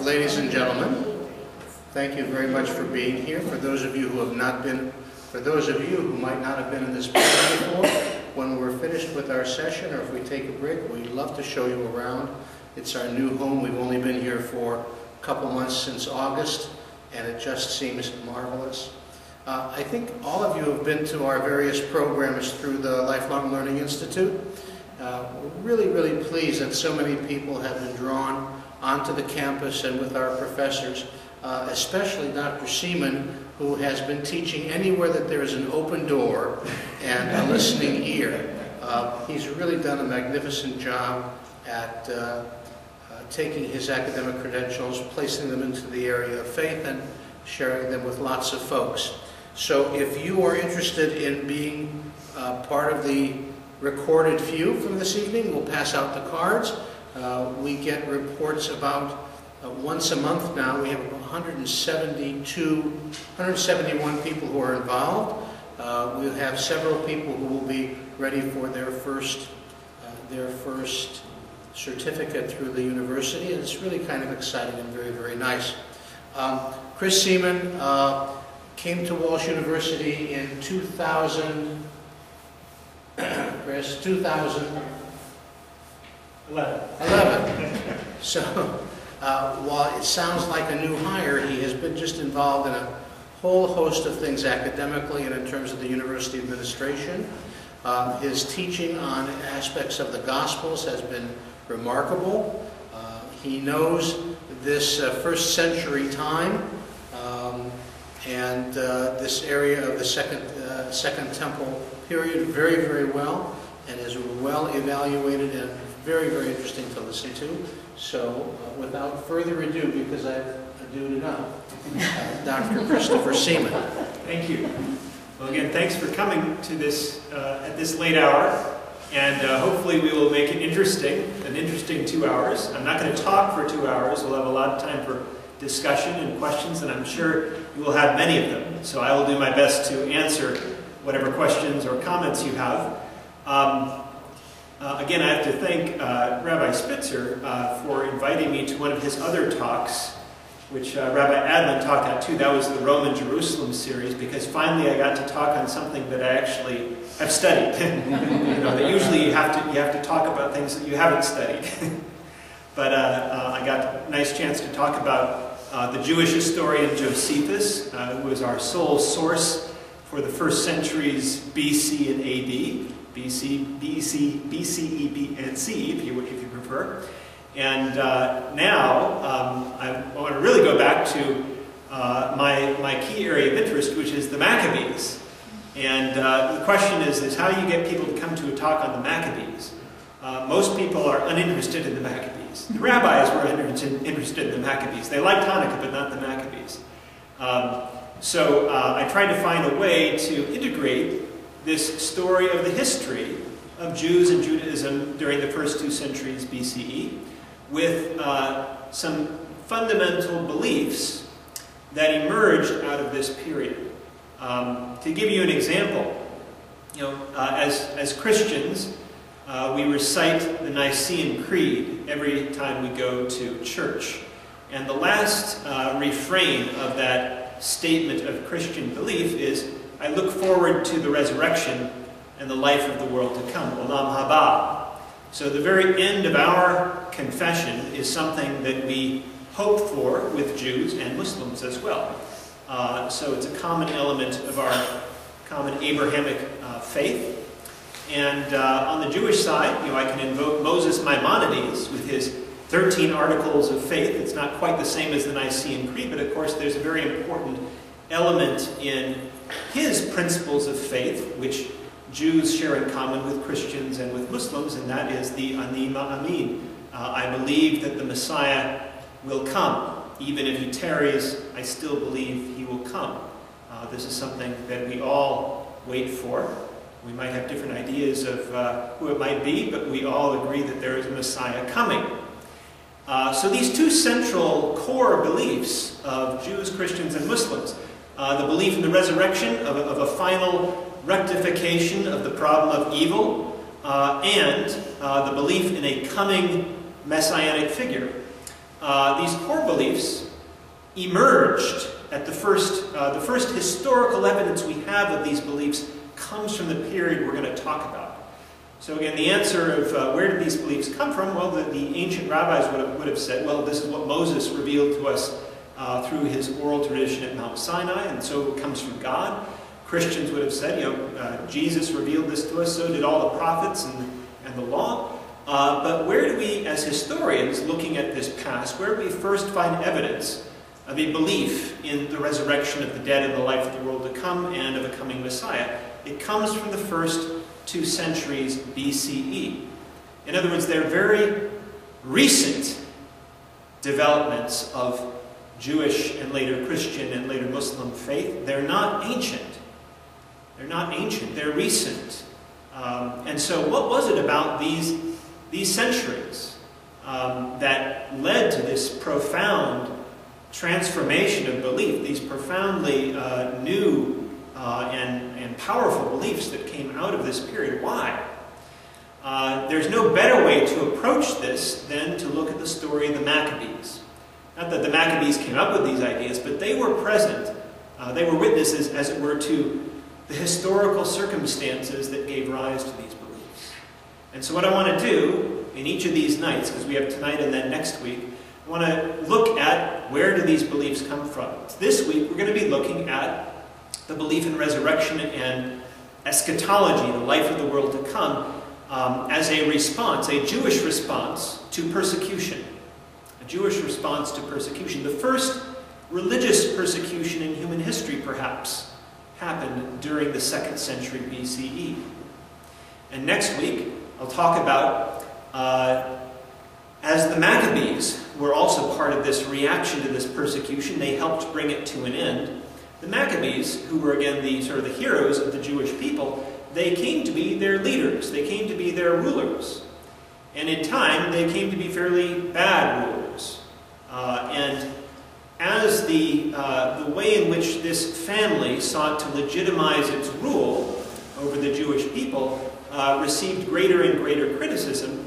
Ladies and gentlemen, thank you very much for being here. For those of you who have not been, for those of you who might not have been in this building before, when we're finished with our session, or if we take a break, we'd love to show you around. It's our new home. We've only been here for a couple months since August, and it just seems marvelous. I think all of you have been to our various programs through the Lifelong Learning Institute. We're really pleased that so many people have been drawn onto the campus and with our professors, especially Dr. Seeman, who has been teaching anywhere that there is an open door and a listening ear. He's really done a magnificent job at taking his academic credentials, placing them into the area of faith, and sharing them with lots of folks. So if you are interested in being part of the recorded view from this evening, we'll pass out the cards. We get reports about once a month now. We have 171 people who are involved. We'll have several people who will be ready for their first certificate through the university, and it's really kind of exciting and very nice. Chris Seeman came to Walsh University in 2011. So while it sounds like a new hire, he has been just involved in a whole host of things academically and in terms of the university administration. His teaching on aspects of the Gospels has been remarkable. He knows this first century time and this area of the Second Temple period very well, and is well evaluated and very interesting to listen to. So without further ado, because I've ado enough, Dr. Christopher Seeman. Thank you. Well, again, thanks for coming to this at this late hour, and hopefully we will make it interesting 2 hours. I'm not going to talk for 2 hours. We'll have a lot of time for discussion and questions, and I'm sure you will have many of them. So I will do my best to answer whatever questions or comments you have. Again, I have to thank Rabbi Spitzer for inviting me to one of his other talks, which Rabbi Adlin talked at too. That was the Roman Jerusalem series, because finally I got to talk on something that I actually have studied. You know, that usually you have to talk about things that you haven't studied. But I got a nice chance to talk about the Jewish historian Josephus, who was our sole source for the first centuries BC and AD. BC, E, and C, if you prefer. And now I want to really go back to my key area of interest, which is the Maccabees. And the question is how you get people to come to a talk on the Maccabees. Most people are uninterested in the Maccabees. The rabbis were interested in the Maccabees. They liked Hanukkah, but not the Maccabees. So I tried to find a way to integrate this story of the history of Jews and Judaism during the first 2 centuries BCE with some fundamental beliefs that emerged out of this period. To give you an example, as Christians, we recite the Nicene Creed every time we go to church. And the last refrain of that statement of Christian belief is, I look forward to the resurrection and the life of the world to come, Olam Haba. So the very end of our confession is something that we hope for with Jews and Muslims as well. So it's a common element of our common Abrahamic faith. And on the Jewish side, I can invoke Moses Maimonides with his 13 articles of faith. It's not quite the same as the Nicene Creed, but of course there's a very important element in his principles of faith, which Jews share in common with Christians and with Muslims, and that is the Ani Ma'amin. I believe that the Messiah will come. Even if he tarries, I still believe he will come. This is something that we all wait for. We might have different ideas of who it might be, but we all agree that there is a Messiah coming. So these 2 central core beliefs of Jews, Christians, and Muslims, the belief in the resurrection of a final rectification of the problem of evil, and the belief in a coming messianic figure. these core beliefs emerged at the first historical evidence we have of these beliefs comes from the period we're going to talk about. So again, the answer of where did these beliefs come from? Well, the ancient rabbis would have said, well, this is what Moses revealed to us through his oral tradition at Mount Sinai, and so it comes from God. Christians would have said, Jesus revealed this to us, so did all the prophets and the law. But where do we, as historians, looking at this past, where do we first find evidence of a belief in the resurrection of the dead and the life of the world to come and of a coming Messiah? It comes from the first 2 centuries BCE. In other words, they're very recent developments of Jewish and later Christian and later Muslim faith. They're not ancient. They're not ancient. They're recent. And so what was it about these centuries that led to this profound transformation of belief, these profoundly new and powerful beliefs that came out of this period? Why? There's no better way to approach this than to look at the story of the Maccabees. Not that the Maccabees came up with these ideas, but they were present. They were witnesses, as it were, to the historical circumstances that gave rise to these beliefs. And so what I want to do in each of these nights, because we have tonight and then next week, I want to look at where do these beliefs come from. This week we're going to be looking at the belief in resurrection and eschatology, the life of the world to come, as a response, a Jewish response to persecution. A Jewish response to persecution. The first religious persecution in human history, perhaps, happened during the 2nd century BCE. And next week, I'll talk about, as the Maccabees were also part of this reaction to this persecution, they helped bring it to an end. The Maccabees, who were again the heroes of the Jewish people, they came to be their leaders. They came to be their rulers. And in time, they came to be fairly bad rulers. And as the way in which this family sought to legitimize its rule over the Jewish people received greater and greater criticism,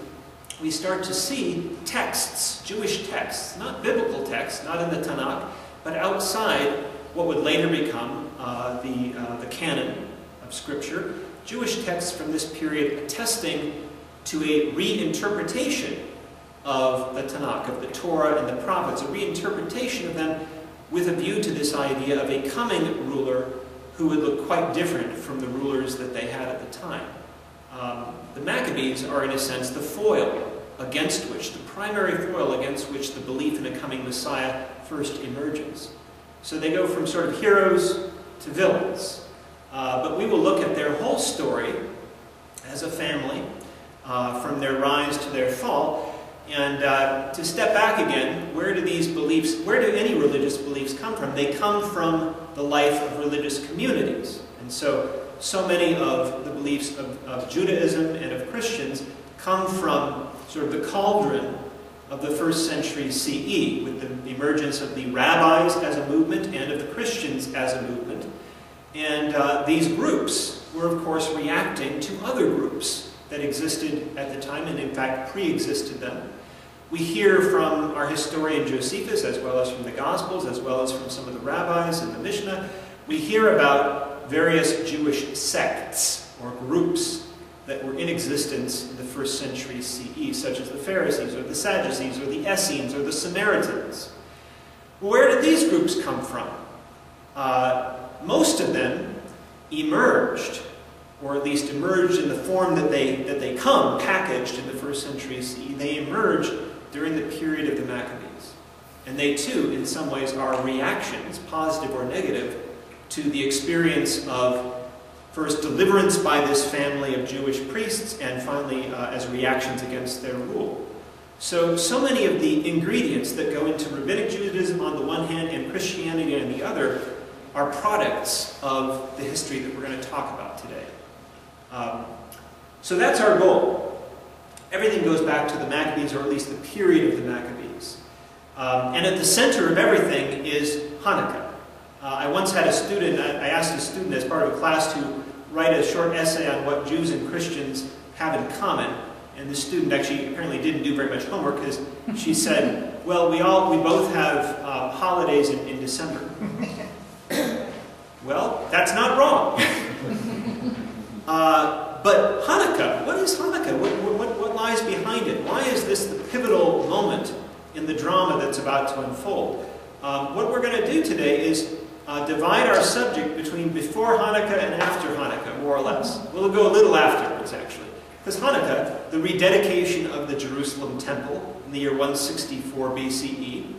we start to see texts, Jewish texts, not biblical texts, not in the Tanakh, but outside what would later become the canon of Scripture, Jewish texts from this period attesting to a reinterpretation of the Tanakh, of the Torah and the prophets, a reinterpretation of them with a view to this idea of a coming ruler who would look quite different from the rulers that they had at the time. The Maccabees are, in a sense, the foil against which, the primary foil against which the belief in a coming Messiah first emerges. So they go from sort of heroes to villains. But we will look at their whole story as a family, from their rise to their fall. And to step back again, where do these beliefs, where do any religious beliefs come from? They come from the life of religious communities. And so many of the beliefs of Judaism and of Christians come from sort of the cauldron of the 1st century CE, with the emergence of the rabbis as a movement and of the Christians as a movement. And these groups were, of course, reacting to other groups that existed at the time and, in fact, pre-existed them. We hear from our historian Josephus, as well as from the Gospels, as well as from some of the rabbis in the Mishnah, we hear about various Jewish sects or groups that were in existence in the 1st century CE, such as the Pharisees or the Sadducees or the Essenes or the Samaritans. Where did these groups come from? Most of them emerged, or at least emerged in the form that they come, packaged in the 1st century CE. They emerged during the period of the Maccabees. And they too, in some ways, are reactions, positive or negative, to the experience of first deliverance by this family of Jewish priests, and finally as reactions against their rule. So many of the ingredients that go into Rabbinic Judaism on the one hand and Christianity on the other are products of the history that we're going to talk about today. So that's our goal. Everything goes back to the Maccabees, or at least the period of the Maccabees. And at the center of everything is Hanukkah. I once had a student, I asked a student as part of a class to write a short essay on what Jews and Christians have in common. And the student actually apparently didn't do very much homework because she said, well, we both have holidays in December. Well, that's not wrong. But Hanukkah, what is Hanukkah? What lies behind it? Why is this the pivotal moment in the drama that's about to unfold? What we're going to do today is divide our subject between before Hanukkah and after Hanukkah, more or less. We'll go a little afterwards, actually. Because Hanukkah, the rededication of the Jerusalem temple in the year 164 BCE,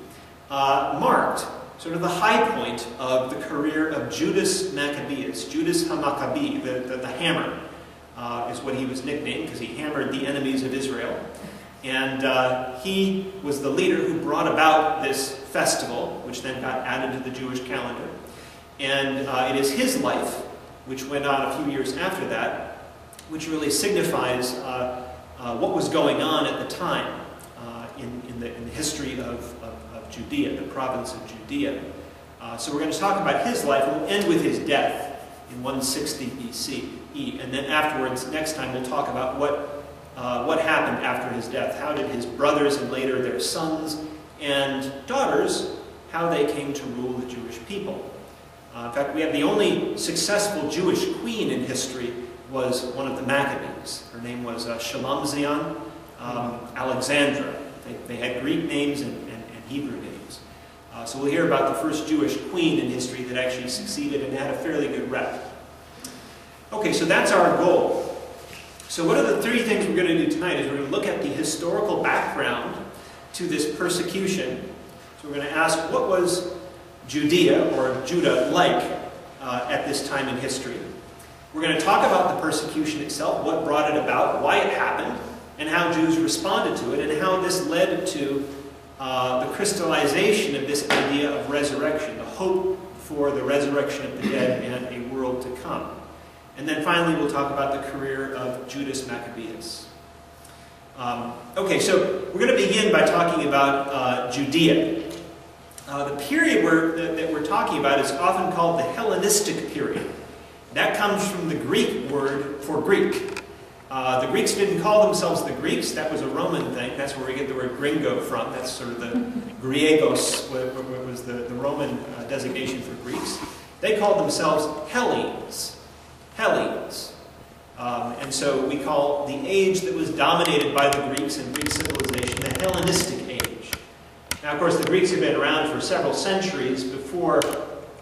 marked sort of the high point of the career of Judas Maccabeus, Judas HaMaccabee, the hammer, is what he was nicknamed, because he hammered the enemies of Israel. And he was the leader who brought about this festival, which then got added to the Jewish calendar. And it is his life, which went on a few years after that, which really signifies what was going on at the time in the history of Judea, the province of Judea. So we're going to talk about his life, and we'll end with his death in 160 BCE. And then afterwards, next time, we'll talk about what happened after his death. How did his brothers and later their sons and daughters, how they came to rule the Jewish people. In fact, we have the only successful Jewish queen in history was one of the Maccabees. Her name was Shalamzion Alexandra. They had Greek names and Hebrew names. So we'll hear about the first Jewish queen in history that actually succeeded and had a fairly good rep. Okay, so that's our goal. So what are the three things we're going to do tonight? Is we're going to look at the historical background to this persecution. So we're going to ask, what was Judea, or Judah, like at this time in history? We're going to talk about the persecution itself, what brought it about, why it happened, and how Jews responded to it, and how this led to the crystallization of this idea of resurrection, the hope for the resurrection of the dead and a world to come. And then finally, we'll talk about the career of Judas Maccabeus. Okay, so we're going to begin by talking about Judea. The period that we're talking about is often called the Hellenistic period. That comes from the Greek word for Greek. The Greeks didn't call themselves the Greeks. That was a Roman thing. That's where we get the word gringo from. That's sort of the Griegos, what was the Roman designation for Greeks. They called themselves Hellenes. Hellenes. And so we call the age that was dominated by the Greeks and Greek civilization the Hellenistic age. Now, of course, the Greeks had been around for several centuries before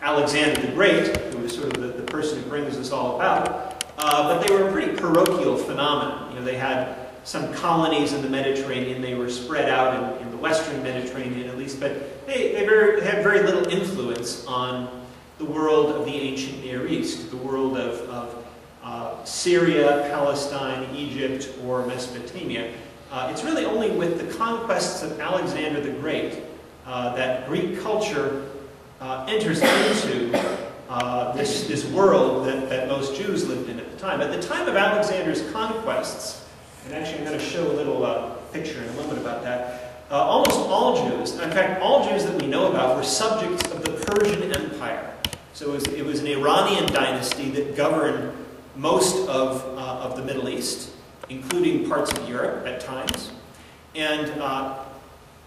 Alexander the Great, who was sort of the person who brings this all about. But they were a pretty parochial phenomenon. You know, they had some colonies in the Mediterranean. They were spread out in the Western Mediterranean, at least. But they had very little influence on the world of the ancient Near East, the world of Syria, Palestine, Egypt, or Mesopotamia. It's really only with the conquests of Alexander the Great that Greek culture enters into this world that most Jews lived in at the time. At the time of Alexander's conquests, and actually I'm going to show a little picture in a moment about that, almost all Jews, in fact all Jews that we know about, were subjects of the Persian Empire. So it was an Iranian dynasty that governed most of the Middle East, including parts of Europe at times. And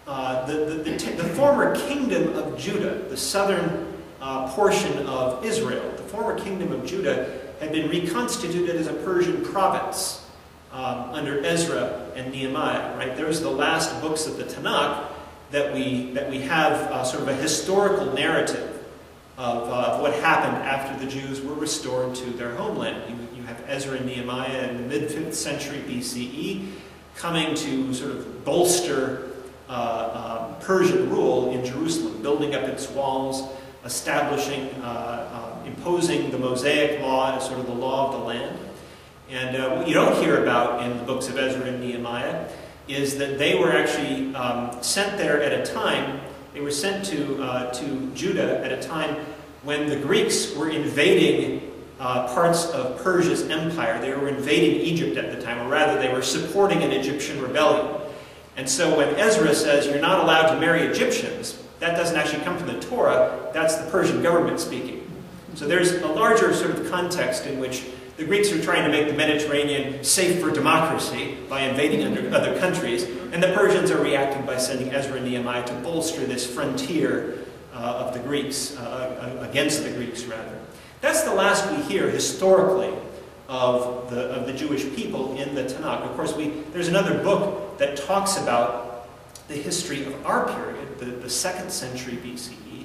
the former kingdom of Judah, the southern portion of Israel, the former kingdom of Judah, had been reconstituted as a Persian province under Ezra and Nehemiah. Right, there's the last books of the Tanakh that we have sort of a historical narrative of what happened after the Jews were restored to their homeland. You have Ezra and Nehemiah in the mid-5th century BCE coming to sort of bolster Persian rule in Jerusalem, building up its walls, establishing, imposing the Mosaic law as sort of the law of the land. And what you don't hear about in the books of Ezra and Nehemiah is that they were actually sent there at a time, they were sent to Judah at a time when the Greeks were invading parts of Persia's empire. They were invading Egypt at the time, or rather they were supporting an Egyptian rebellion. And so when Ezra says you're not allowed to marry Egyptians, that doesn't actually come from the Torah, that's the Persian government speaking. So there's a larger sort of context in which The Greeks were trying to make the Mediterranean safe for democracy by invading other countries, and the Persians are reacting by sending Ezra and Nehemiah to bolster this frontier of the Greeks, against the Greeks, rather. That's the last we hear historically of the Jewish people in the Tanakh. Of course, there's another book that talks about the history of our period, the 2nd century BCE,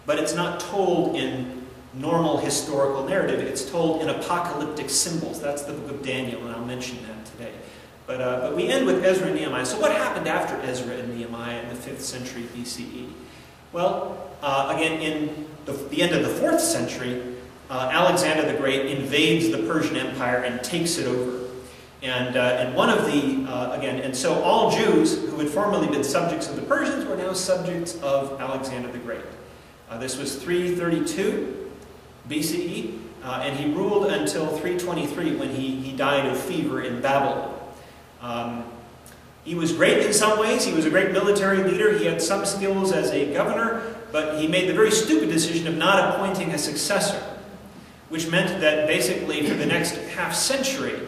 but it's not told in normal historical narrative. It's told in apocalyptic symbols. That's the book of Daniel, and I'll mention that today. But we end with Ezra and Nehemiah. So what happened after Ezra and Nehemiah in the 5th century BCE? Well, again, in the end of the 4th century, Alexander the Great invades the Persian Empire and takes it over. And one of the, and so all Jews who had formerly been subjects of the Persians were now subjects of Alexander the Great. This was 332 BCE, and he ruled until 323 when he died of fever in Babylon. He was great in some ways. He was a great military leader. He had some skills as a governor, but he made the very stupid decision of not appointing a successor, which meant that basically for the next half-century,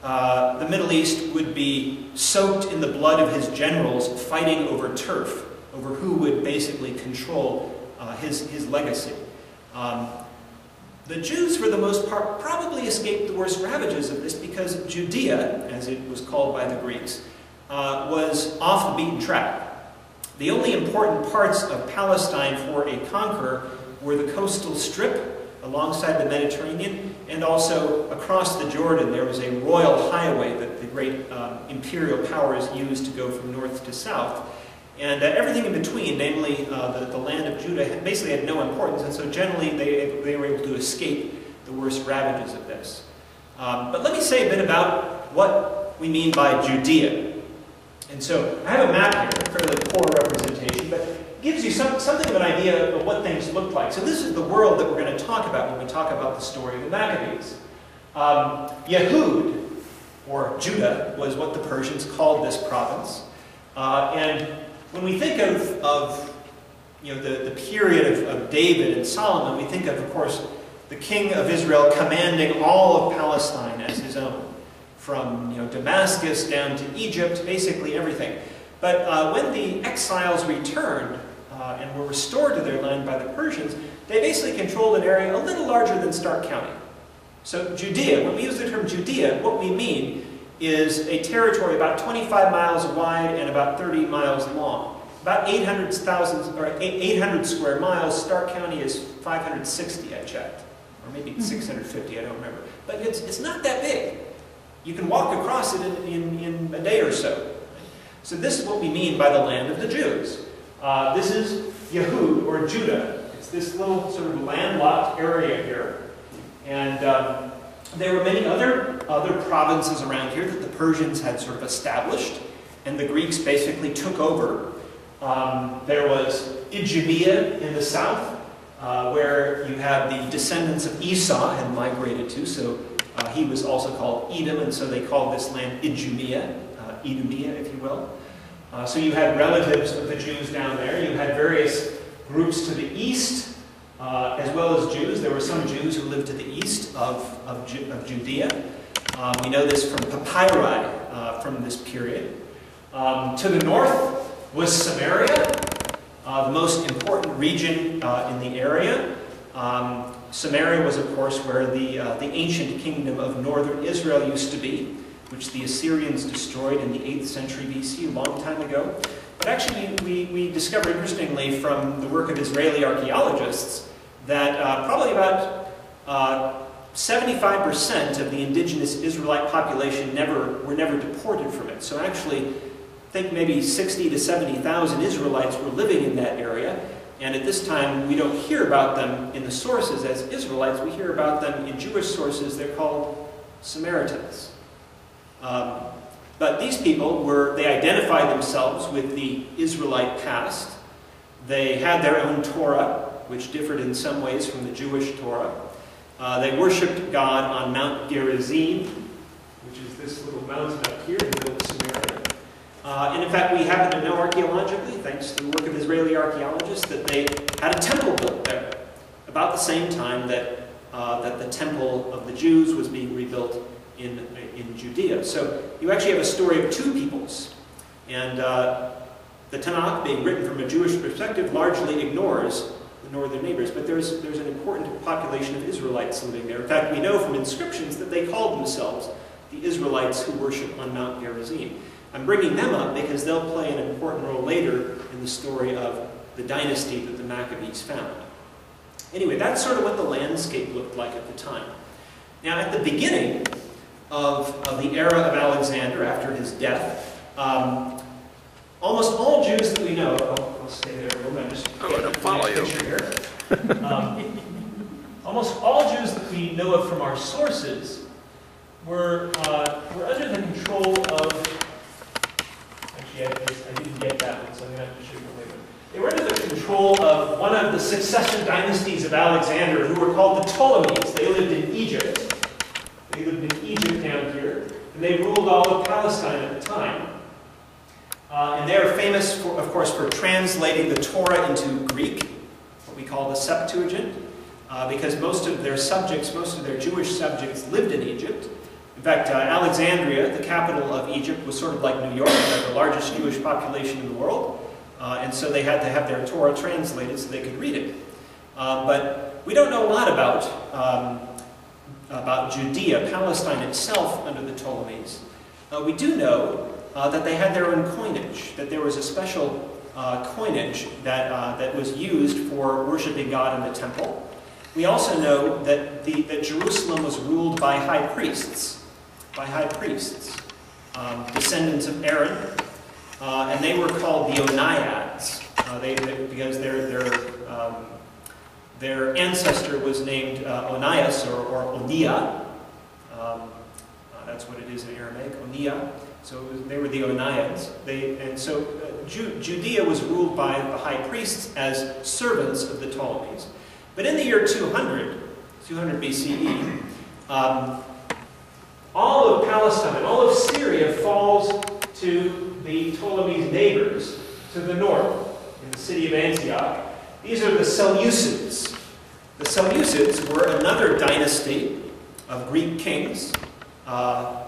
the Middle East would be soaked in the blood of his generals fighting over turf, over who would basically control his legacy. The Jews, for the most part, probably escaped the worst ravages of this because Judea, as it was called by the Greeks, was off the beaten track. The only important parts of Palestine for a conqueror were the coastal strip alongside the Mediterranean, and also across the Jordan there was a royal highway that the great imperial powers used to go from north to south. And everything in between, namely the land of Judah, basically had no importance, and so generally they were able to escape the worst ravages of this. But let me say a bit about what we mean by Judea. And so I have a map here, a fairly poor representation, but it gives you something of an idea of what things looked like. So this is the world that we're going to talk about when we talk about the story of the Maccabees. Yehud, or Judah, was what the Persians called this province. And when we think of the period of David and Solomon, we think of course, the king of Israel commanding all of Palestine as his own, from Damascus down to Egypt, basically everything. But when the exiles returned and were restored to their land by the Persians, they basically controlled an area a little larger than Stark County. So Judea, when we use the term Judea, what we mean is a territory about 25 miles wide and about 30 miles long. About 800 square miles. Stark County is 560, I checked. Or maybe 650, I don't remember. But it's not that big. You can walk across it in a day or so. So this is what we mean by the land of the Jews. This is Yehud, or Judah. It's this little sort of landlocked area here. And there were many other provinces around here that the Persians had sort of established, and the Greeks basically took over. There was Idumea in the south, where you have the descendants of Esau had migrated to, so he was also called Edom, and so they called this land Idumea, if you will. So you had relatives of the Jews down there. You had various groups to the east, as well as Jews. There were some Jews who lived to the east of Judea. We know this from papyri from this period. To the north was Samaria, the most important region in the area. Samaria was, of course, where the ancient kingdom of northern Israel used to be, which the Assyrians destroyed in the 8th century BC, a long time ago. But actually, we discovered, interestingly, from the work of Israeli archaeologists, that probably about 75% of the indigenous Israelite population were never deported from it. So actually, I think maybe 60 to 70,000 Israelites were living in that area. And at this time, we don't hear about them in the sources as Israelites. We hear about them in Jewish sources. They're called Samaritans. But these people they identified themselves with the Israelite past. They had their own Torah, which differed in some ways from the Jewish Torah. They worshipped God on Mount Gerizim, which is this little mountain up here in the middle of Samaria. And in fact, we happen to know archaeologically, thanks to the work of Israeli archaeologists, that they had a temple built there about the same time that that the temple of the Jews was being rebuilt in Judea. So you actually have a story of two peoples. And the Tanakh, being written from a Jewish perspective, largely ignores the northern neighbors. But there's an important population of Israelites living there. In fact, we know from inscriptions that they called themselves the Israelites who worship on Mount Gerizim. I'm bringing them up because they'll play an important role later in the story of the dynasty that the Maccabees found. Anyway, that's sort of what the landscape looked like at the time. Now, at the beginning of the era of Alexander, after his death, almost all Jews that we know, I'll stay there a moment, I'm going to follow you here. Almost all Jews that we know of from our sources were under the control of, actually I didn't get that one, so I'm going to have to show you later. They were under the control of one of the successive dynasties of Alexander, who were called the Ptolemies. They lived in Egypt. They lived in Egypt down here, and they ruled all of Palestine at the time. And they are famous, of course, for translating the Torah into Greek, what we call the Septuagint, because most of their subjects, most of their Jewish subjects lived in Egypt. In fact, Alexandria, the capital of Egypt, was sort of like New York, the largest Jewish population in the world. And so they had to have their Torah translated so they could read it. But we don't know a lot about Judea, Palestine itself, under the Ptolemies. We do know that they had their own coinage, that there was a special coinage that was used for worshiping God in the temple. We also know that Jerusalem was ruled by high priests, descendants of Aaron, and they were called the Onaiads, because their ancestor was named Onias or Onia. That's what it is in Aramaic, Onia. So they were the Onaiads. Judea was ruled by the high priests as servants of the Ptolemies. But in the year 200 BCE, all of Palestine, all of Syria falls to the Ptolemies' neighbors to the north, in the city of Antioch. These are the Seleucids. The Seleucids were another dynasty of Greek kings,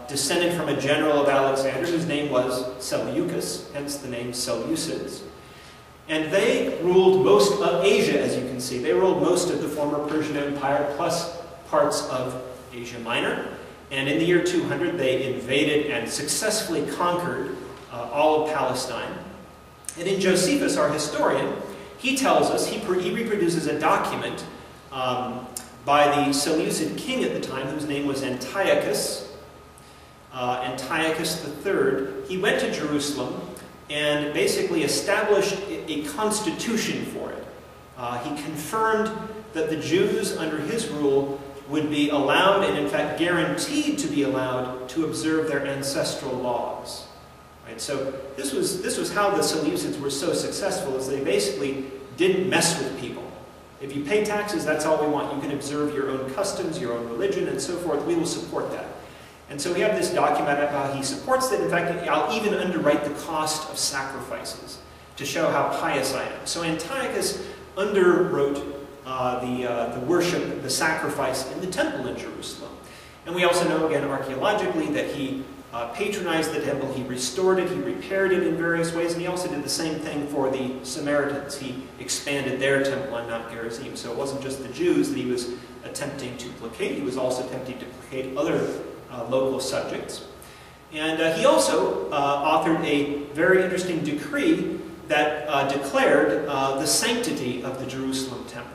descended from a general of Alexander whose name was Seleucus, hence the name Seleucids. And they ruled most of Asia, as you can see. They ruled most of the former Persian Empire, plus parts of Asia Minor. And in the year 200, they invaded and successfully conquered all of Palestine. And in Josephus, our historian, he tells us, he reproduces a document by the Seleucid king at the time, whose name was Antiochus. Antiochus III. He went to Jerusalem and basically established a constitution for it. He confirmed that the Jews under his rule would be allowed, and in fact guaranteed to be allowed, to observe their ancestral laws. Right? So this was how the Seleucids were so successful, is they basically didn't mess with people. If you pay taxes, that's all we want. You can observe your own customs, your own religion, and so forth. We will support that. And so we have this document about how he supports that. In fact, I'll even underwrite the cost of sacrifices to show how pious I am. So Antiochus underwrote the worship, the sacrifice in the temple in Jerusalem. And we also know, again, archaeologically, that he patronized the temple, he restored it, he repaired it in various ways, and he also did the same thing for the Samaritans. He expanded their temple on Mount Gerizim. So it wasn't just the Jews that he was attempting to placate, he was also attempting to placate other local subjects. And he also authored a very interesting decree that declared the sanctity of the Jerusalem temple.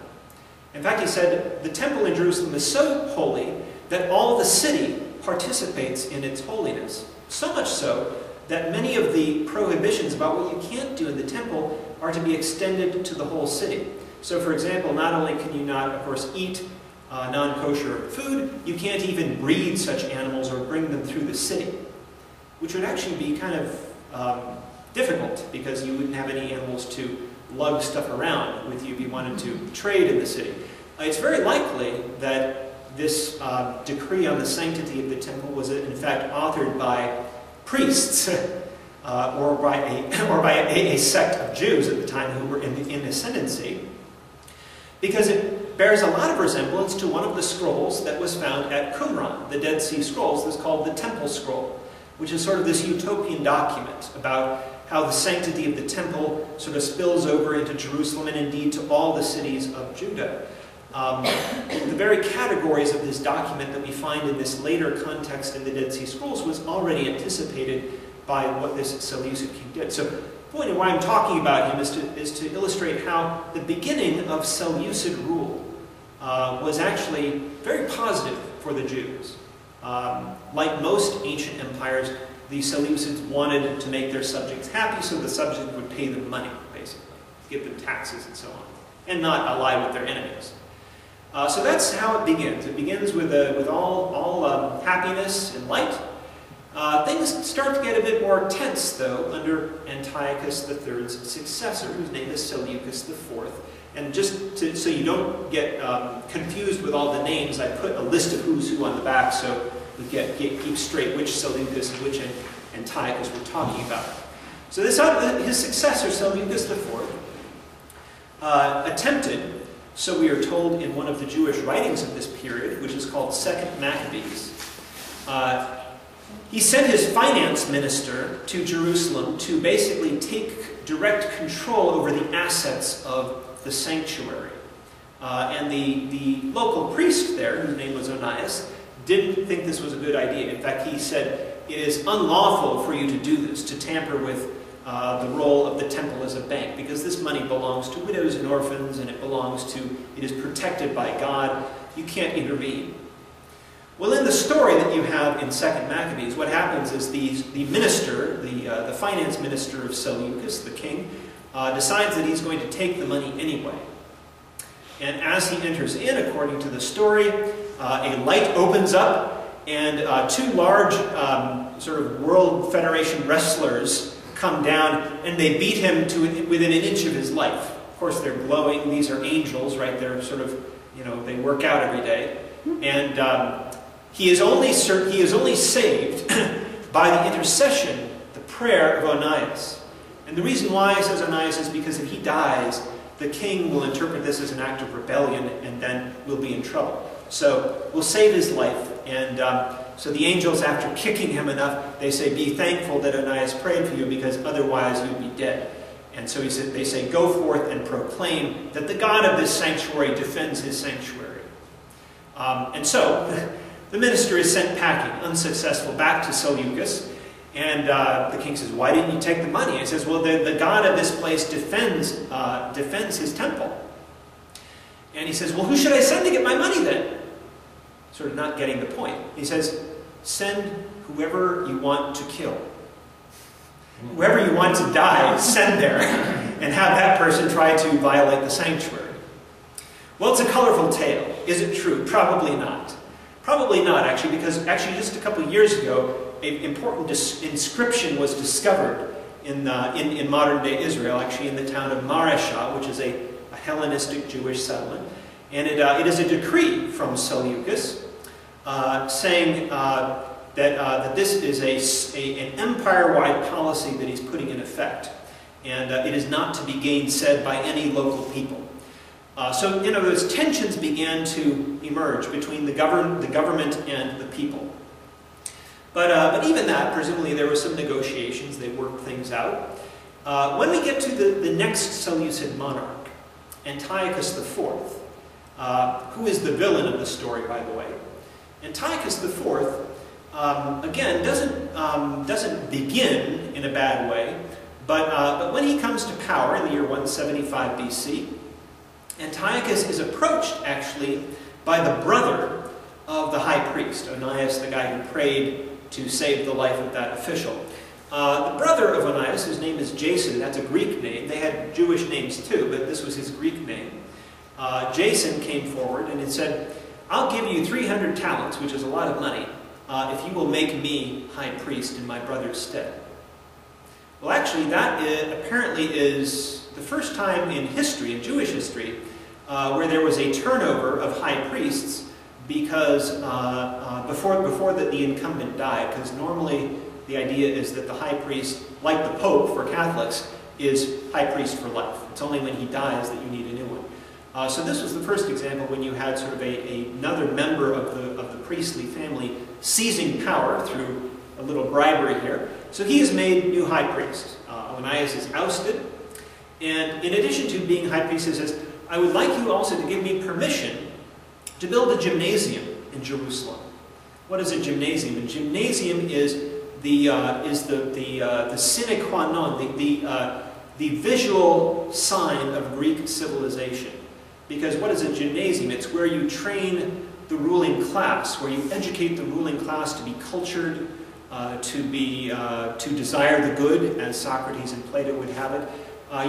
In fact, he said, the temple in Jerusalem is so holy that all the city participates in its holiness. So much so that many of the prohibitions about what you can't do in the temple are to be extended to the whole city. So for example, not only can you not, of course, eat non-kosher food, you can't even breed such animals or bring them through the city, which would actually be kind of difficult, because you wouldn't have any animals to lug stuff around with you if you wanted to trade in the city. It's very likely that this decree on the sanctity of the temple was in fact authored by priests or by a sect of Jews at the time who were in the ascendancy, because bears a lot of resemblance to one of the scrolls that was found at Qumran, the Dead Sea Scrolls. This is called the Temple Scroll, which is sort of this utopian document about how the sanctity of the temple sort of spills over into Jerusalem and indeed to all the cities of Judah. The very categories of this document that we find in this later context in the Dead Sea Scrolls was already anticipated by what this Seleucid king did. So the point of why I'm talking about him is to illustrate how the beginning of Seleucid rule was actually very positive for the Jews. Like most ancient empires, the Seleucids wanted to make their subjects happy, so the subject would pay them money, basically, give them taxes and so on, and not ally with their enemies. So that's how it begins. It begins with all happiness and light. Things start to get a bit more tense, though, under Antiochus III's successor, whose name is Seleucus IV. And just so you don't get confused with all the names, I put a list of who's who on the back so we keep straight which Seleucus and which Antiochus we're talking about. So his successor, Seleucus IV, attempted, so we are told in one of the Jewish writings of this period, which is called 2nd Maccabees, he sent his finance minister to Jerusalem to basically take direct control over the assets of the sanctuary. And the local priest there, whose name was Onias, didn't think this was a good idea. In fact, he said, it is unlawful for you to do this, to tamper with the role of the temple as a bank, because this money belongs to widows and orphans, and it is protected by God. You can't intervene. Well, in the story that you have in 2nd Maccabees, what happens is the minister, the finance minister of Seleucus, the king, decides that he's going to take the money anyway. And as he enters in, according to the story, a light opens up, and two large sort of World Federation wrestlers come down, and they beat him to within an inch of his life. Of course, they're glowing. These are angels, right? They're sort of, they work out every day. And he is only saved by the intercession, the prayer of Onias. And the reason why, says Onias, is because if he dies, the king will interpret this as an act of rebellion, and then we'll be in trouble. So we'll save his life. And so the angels, after kicking him enough, they say, be thankful that Onias prayed for you, because otherwise you'd be dead. And so they say, go forth and proclaim that the God of this sanctuary defends his sanctuary. And so the minister is sent packing, unsuccessful, back to Seleucus. And the king says, why didn't you take the money? He says, well, the God of this place defends his temple. And he says, well, who should I send to get my money then? Sort of not getting the point. He says, send whoever you want to kill. Whoever you want to die, send there, and have that person try to violate the sanctuary. Well, it's a colorful tale. Is it true? Probably not. Probably not, actually, because actually just a couple of years ago, an important inscription was discovered in modern-day Israel, actually in the town of Mareshah, which is a Hellenistic Jewish settlement. And it is a decree from Seleucus saying that this is an empire-wide policy that he's putting in effect. And it is not to be gainsaid by any local people. So, in other words, tensions began to emerge between the government and the people. But even that, presumably there were some negotiations, they worked things out. When we get to the next Seleucid monarch, Antiochus IV, who is the villain of the story, by the way. Antiochus IV, again, doesn't begin in a bad way, but when he comes to power in the year 175 BC, Antiochus is approached, actually, by the brother of the high priest, Onias, the guy who prayed to save the life of that official. The brother of Onias, whose name is Jason, that's a Greek name. They had Jewish names too, but this was his Greek name. Jason came forward and he said, I'll give you 300 talents, which is a lot of money, if you will make me high priest in my brother's stead. Well, actually, that apparently is the first time in history, in Jewish history, where there was a turnover of high priests because before the incumbent died, because normally the idea is that the high priest, like the Pope for Catholics, is high priest for life. It's only when he dies that you need a new one. So this was the first example when you had sort of another member of the priestly family seizing power through a little bribery here. So he is made new high priest. Onias is ousted. And in addition to being high priest, he says, I would like you also to give me permission to build a gymnasium in Jerusalem. What is a gymnasium? A gymnasium is the sine qua non, the visual sign of Greek civilization. Because what is a gymnasium? It's where you train the ruling class, where you educate the ruling class to be cultured, to desire the good, as Socrates and Plato would have it.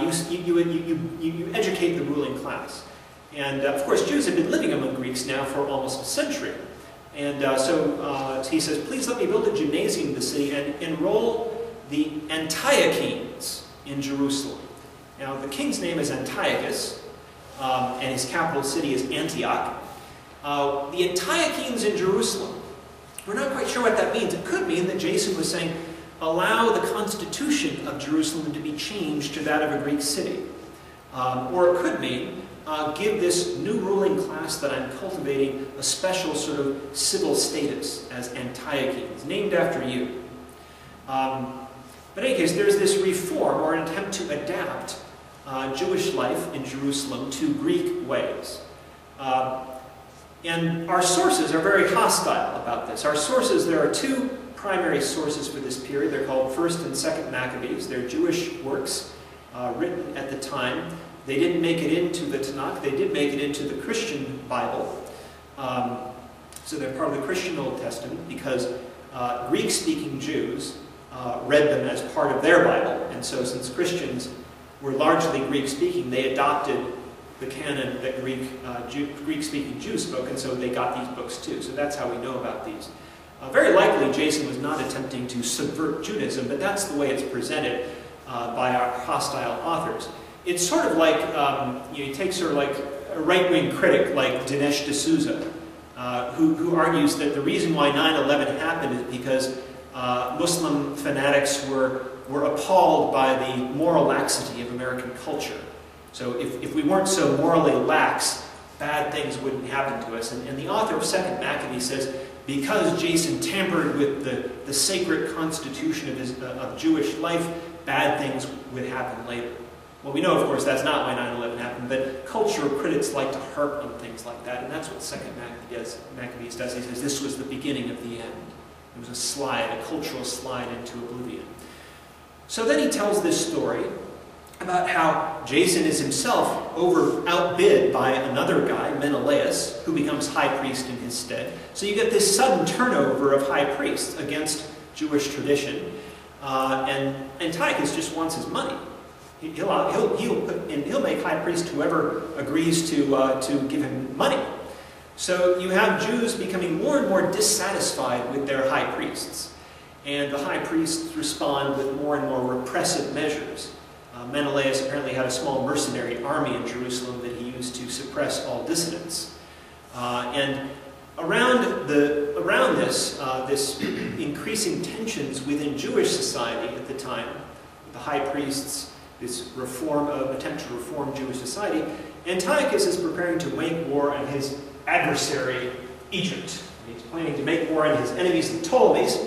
You educate the ruling class. And of course, Jews have been living among Greeks now for almost a century. And so he says, please let me build a gymnasium in the city and enroll the Antiochenes in Jerusalem. Now, the king's name is Antiochus, and his capital city is Antioch. The Antiochenes in Jerusalem, we're not quite sure what that means. It could mean that Jason was saying, allow the constitution of Jerusalem to be changed to that of a Greek city. Or it could mean, give this new ruling class that I'm cultivating a special sort of civil status as Antiochenes, named after you. But in any case, there's this reform or an attempt to adapt Jewish life in Jerusalem to Greek ways. And our sources are very hostile about this. Our sources, there are two primary sources for this period. They're called 1st and 2nd Maccabees. They're Jewish works written at the time. They didn't make it into the Tanakh. They did make it into the Christian Bible. So they're part of the Christian Old Testament because Greek-speaking Jews read them as part of their Bible. And so since Christians were largely Greek-speaking, they adopted the canon that Greek-speaking Jews spoke, and so they got these books too. So that's how we know about these. Very likely, Jason was not attempting to subvert Judaism, but that's the way it's presented by our hostile authors. It's sort of like, you take sort of like a right-wing critic like Dinesh D'Souza, who argues that the reason why 9/11 happened is because Muslim fanatics were appalled by the moral laxity of American culture. So if we weren't so morally lax, bad things wouldn't happen to us. And the author of 2nd Maccabees says, because Jason tampered with the sacred constitution of Jewish life, bad things would happen later. Well, we know, of course, that's not why 9/11 happened, but cultural critics like to harp on things like that, and that's what 2nd Maccabees does. He says this was the beginning of the end. It was a slide, a cultural slide into oblivion. So then he tells this story about how Jason is himself outbid by another guy, Menelaus, who becomes high priest in his stead. So you get this sudden turnover of high priests against Jewish tradition, and Antiochus just wants his money. He'll make high priest whoever agrees to give him money. So you have Jews becoming more and more dissatisfied with their high priests, and the high priests respond with more and more repressive measures. Menelaus apparently had a small mercenary army in Jerusalem that he used to suppress all dissidents. And around this increasing tensions within Jewish society at the time, the high priests, this attempt to reform Jewish society, Antiochus is preparing to make war on his adversary, Egypt. He's planning to make war on his enemies, the Ptolemies.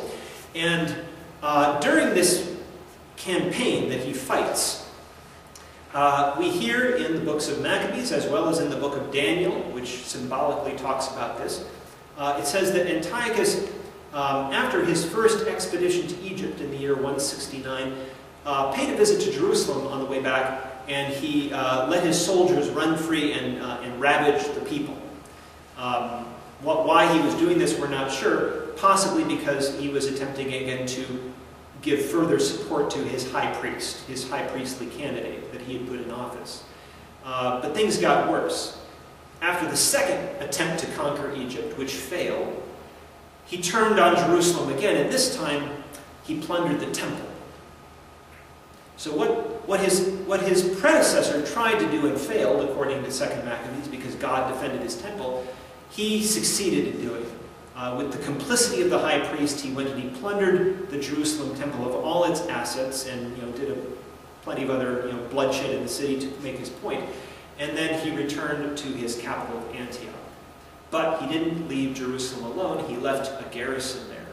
And during this campaign that he fights, we hear in the books of Maccabees, as well as in the book of Daniel, which symbolically talks about this, it says that Antiochus, after his first expedition to Egypt in the year 169, paid a visit to Jerusalem on the way back, and he let his soldiers run free and ravage the people. Why he was doing this, we're not sure, possibly because he was attempting again to give further support to his high priest, his high priestly candidate that he had put in office. But things got worse. After the second attempt to conquer Egypt, which failed, he turned on Jerusalem again, and this time he plundered the temple. So what his predecessor tried to do and failed, according to 2nd Maccabees, because God defended his temple, he succeeded in doing. With the complicity of the high priest, he went and he plundered the Jerusalem temple of all its assets, and did plenty of other bloodshed in the city to make his point. and then he returned to his capital of Antioch. But he didn't leave Jerusalem alone, he left a garrison there.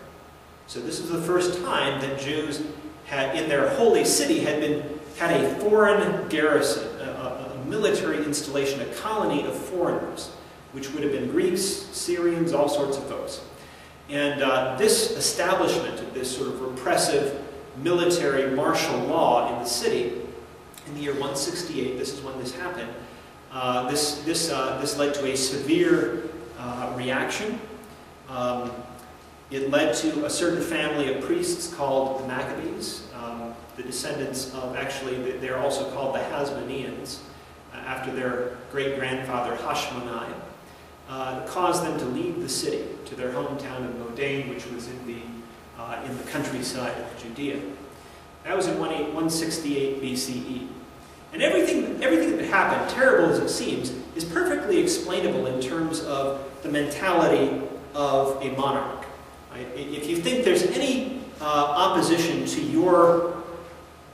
So this was the first time that Jews had, in their holy city, had a foreign garrison, a military installation, a colony of foreigners, which would have been Greeks, Syrians, all sorts of folks. And this establishment of this sort of repressive military martial law in the city, in the year 168, this is when this happened, this led to a severe reaction. It led to a certain family of priests called the Maccabees, the descendants of, actually, they're also called the Hasmoneans, after their great-grandfather Hashmoni, caused them to leave the city to their hometown of Modane, which was in the countryside of Judea. That was in 168 BCE. And everything that happened, terrible as it seems, is perfectly explainable in terms of the mentality of a monarch. Right? If you think there's any opposition to your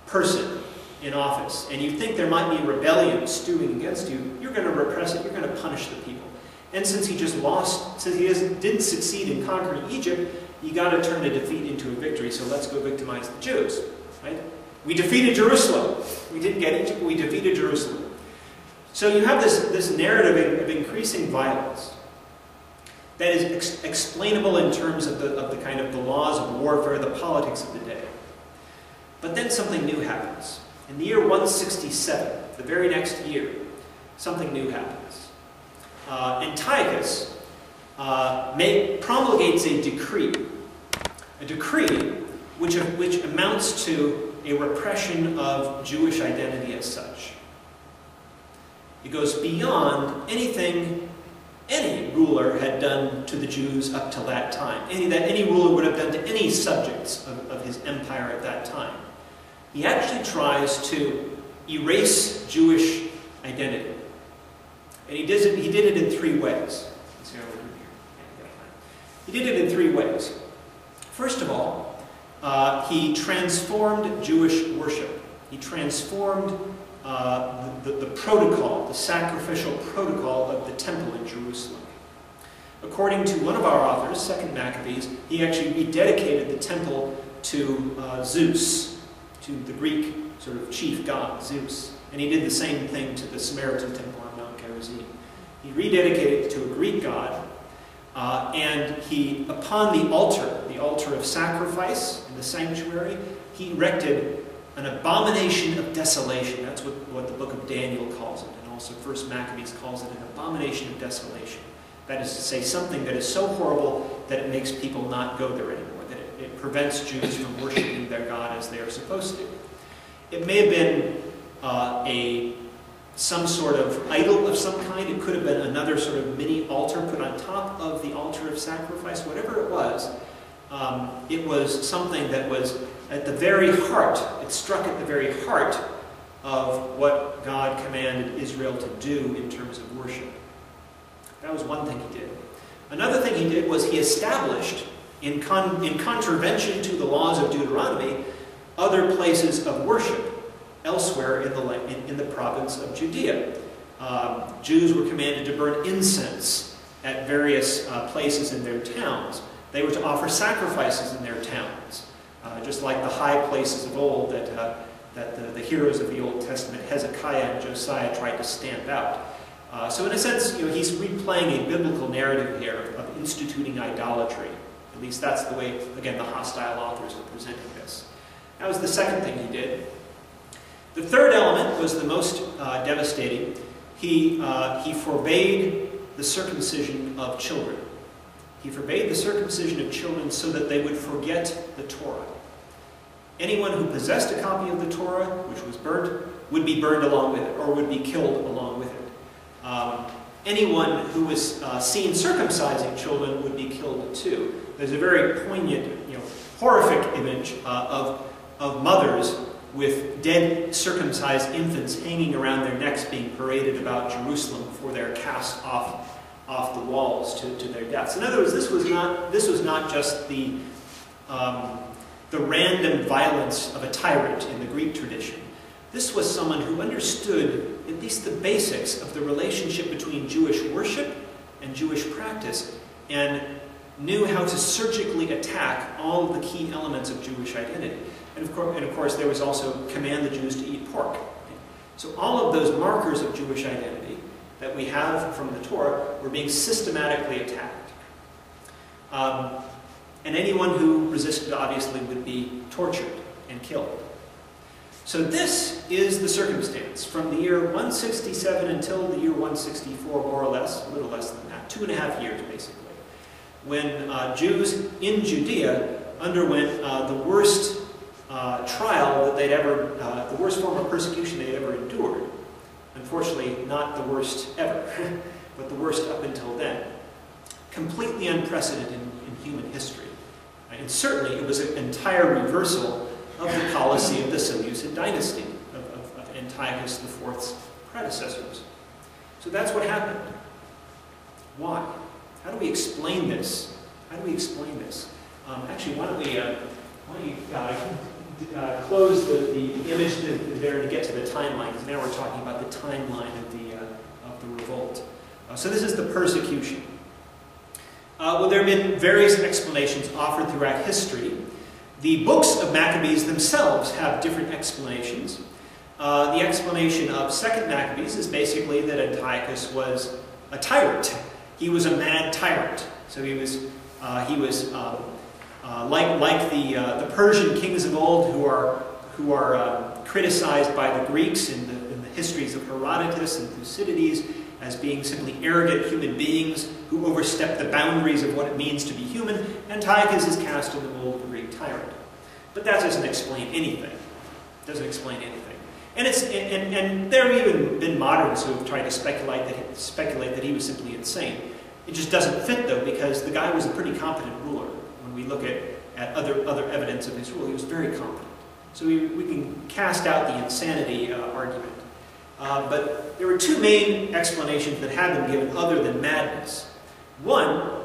person in office, and you think there might be rebellion stewing against you, you're going to repress it, you're going to punish the people. And since he just lost, since he didn't succeed in conquering Egypt, you got to turn a defeat into a victory, so let's go victimize the Jews. Right? We defeated Jerusalem. We didn't get Egypt, but we defeated Jerusalem. So you have this narrative of increasing violence that is explainable in terms of the kind of the laws of warfare, the politics of the day. But then something new happens. In the year 167, the very next year, something new happens. Antiochus promulgates a decree which amounts to a repression of Jewish identity as such. It goes beyond anything any ruler had done to the Jews up till that time, that any ruler would have done to any subjects of his empire at that time. He actually tries to erase Jewish identity. And he did it in three ways. He did it in three ways. First of all, he transformed Jewish worship. He transformed the protocol, the sacrificial protocol of the temple in Jerusalem. According to one of our authors, 2nd Maccabees, he actually rededicated the temple to Zeus, to the Greek sort of chief god, Zeus. And he did the same thing to the Samaritan temple on Mount Gerizim. He rededicated it to a Greek god, and he, upon the altar of sacrifice in the sanctuary, he erected an abomination of desolation. That's what the book of Daniel calls it, and also 1st Maccabees calls it an abomination of desolation. That is to say, something that is so horrible that it makes people not go there anymore, that it prevents Jews from worshiping their God as they are supposed to. It may have been some sort of idol of some kind. It could have been another sort of mini altar put on top of the altar of sacrifice. Whatever it was something that was at the very heart, it struck at the very heart of what God commanded Israel to do in terms of worship. That was one thing he did. Another thing he did was he established, in contravention to the laws of Deuteronomy, other places of worship elsewhere in the province of Judea. Jews were commanded to burn incense at various places in their towns. They were to offer sacrifices in their towns, just like the high places of old that the heroes of the Old Testament, Hezekiah and Josiah, tried to stamp out. So in a sense, he's replaying a biblical narrative here of instituting idolatry. At least that's the way, again, the hostile authors are presenting this. That was the second thing he did. The third element was the most devastating. He forbade the circumcision of children. He forbade the circumcision of children so that they would forget the Torah. Anyone who possessed a copy of the Torah, which was burnt, would be burned along with it, or would be killed along with it. Anyone who was seen circumcising children would be killed too. There's a very poignant, horrific image of mothers with dead circumcised infants hanging around their necks, being paraded about Jerusalem before they're cast off the walls to their deaths. In other words, this was not just the random violence of a tyrant in the Greek tradition. This was someone who understood at least the basics of the relationship between Jewish worship and Jewish practice, and knew how to surgically attack all of the key elements of Jewish identity. And of course, there was also command the Jews to eat pork. So all of those markers of Jewish identity that we have from the Torah were being systematically attacked. And anyone who resisted, obviously, would be tortured and killed. So this is the circumstance from the year 167 until the year 164, more or less, a little less than that, 2.5 years, basically, when Jews in Judea underwent the worst trial that they'd ever, the worst form of persecution they'd ever endured. Unfortunately, not the worst ever, but the worst up until then. Completely unprecedented in human history. And certainly it was an entire reversal of the policy of the Seleucid dynasty, of Antiochus IV's predecessors. So that's what happened. Why? How do we explain this? How do we explain this? Actually, why don't you close the image there to get to the timeline, because now we're talking about the timeline of the revolt. So this is the persecution. Well, there have been various explanations offered throughout history. The books of Maccabees themselves have different explanations. The explanation of 2nd Maccabees is basically that Antiochus was a tyrant. He was a mad tyrant. So he was like the Persian kings of old who are criticized by the Greeks in the histories of Herodotus and Thucydides as being simply arrogant human beings who overstep the boundaries of what it means to be human. Antiochus is cast in the mold of a Greek tyrant. But that doesn't explain anything. It doesn't explain anything. And there have even been moderns who have tried to speculate that he was simply insane. It just doesn't fit, though, because the guy was a pretty competent ruler. When we look at other evidence of his rule, he was very competent. So we can cast out the insanity argument. But there were two main explanations that have been given other than madness. One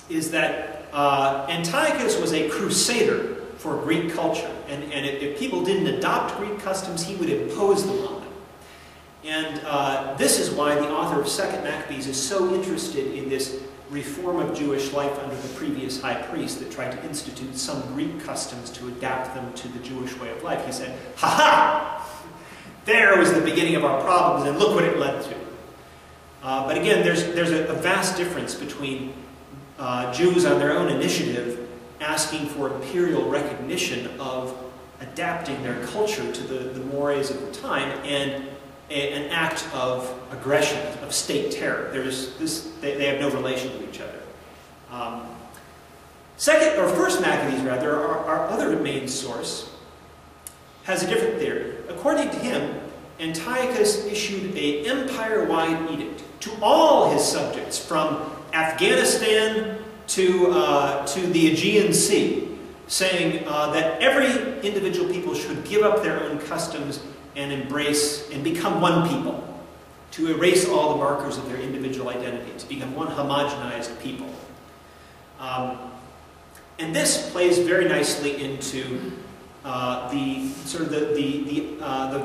is that Antiochus was a crusader for Greek culture, and if people didn't adopt Greek customs, he would impose them on them. And this is why the author of 2nd Maccabees is so interested in this reform of Jewish life under the previous high priest that tried to institute some Greek customs to adapt them to the Jewish way of life. He said, "Ha-ha! There was the beginning of our problems, and look what it led to." But again, there's a vast difference between Jews on their own initiative asking for imperial recognition of adapting their culture to the mores of the time, and an act of aggression, of state terror. They have no relation to each other. 1st Maccabees, rather, our other main source, has a different theory. According to him, Antiochus issued an empire-wide edict to all his subjects, from Afghanistan to the Aegean Sea, saying that every individual people should give up their own customs and embrace and become one people, to erase all the markers of their individual identity, to become one homogenized people. And this plays very nicely into the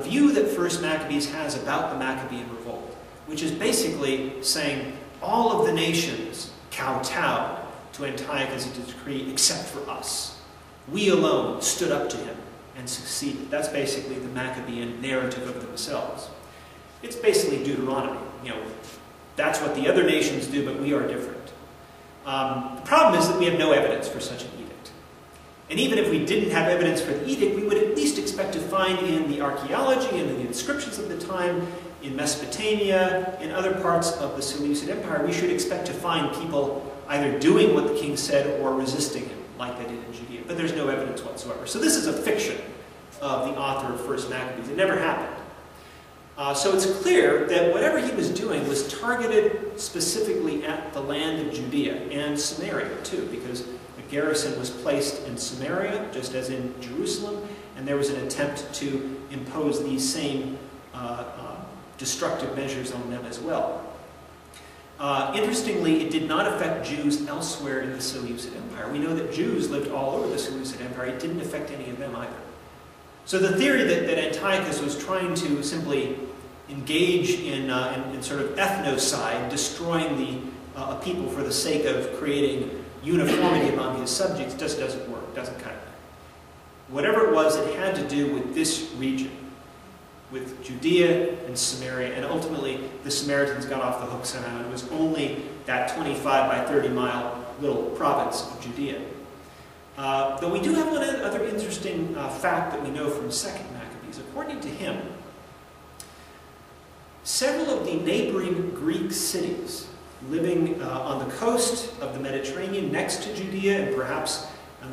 view that 1st Maccabees has about the Maccabean revolt, which is basically saying all of the nations kowtowed to Antiochus' decree except for us. We alone stood up to him and succeeded. That's basically the Maccabean narrative of themselves. It's basically Deuteronomy. That's what the other nations do, but we are different. The problem is that we have no evidence for such an edict. And even if we didn't have evidence for the edict, we would at least expect to find in the archaeology and in the inscriptions of the time, in Mesopotamia, in other parts of the Seleucid Empire, we should expect to find people either doing what the king said or resisting him, like they did in Judea. But there's no evidence whatsoever. So this is a fiction of the author of 1st Maccabees. It never happened. So it's clear that whatever he was doing was targeted specifically at the land of Judea and Samaria, too, because a garrison was placed in Samaria, just as in Jerusalem, and there was an attempt to impose these same destructive measures on them as well. Interestingly, it did not affect Jews elsewhere in the Seleucid Empire. We know that Jews lived all over the Seleucid Empire. It didn't affect any of them either. So the theory that Antiochus was trying to simply engage in sort of ethnocide, destroying a people for the sake of creating uniformity among his subjects, just doesn't work, doesn't cut it. Whatever it was, it had to do with this region, with Judea and Samaria, and ultimately the Samaritans got off the hook somehow. It was only that 25 by 30 mile little province of Judea. Though we do have one other interesting fact that we know from 2nd Maccabees. According to him, several of the neighboring Greek cities living on the coast of the Mediterranean next to Judea and perhaps on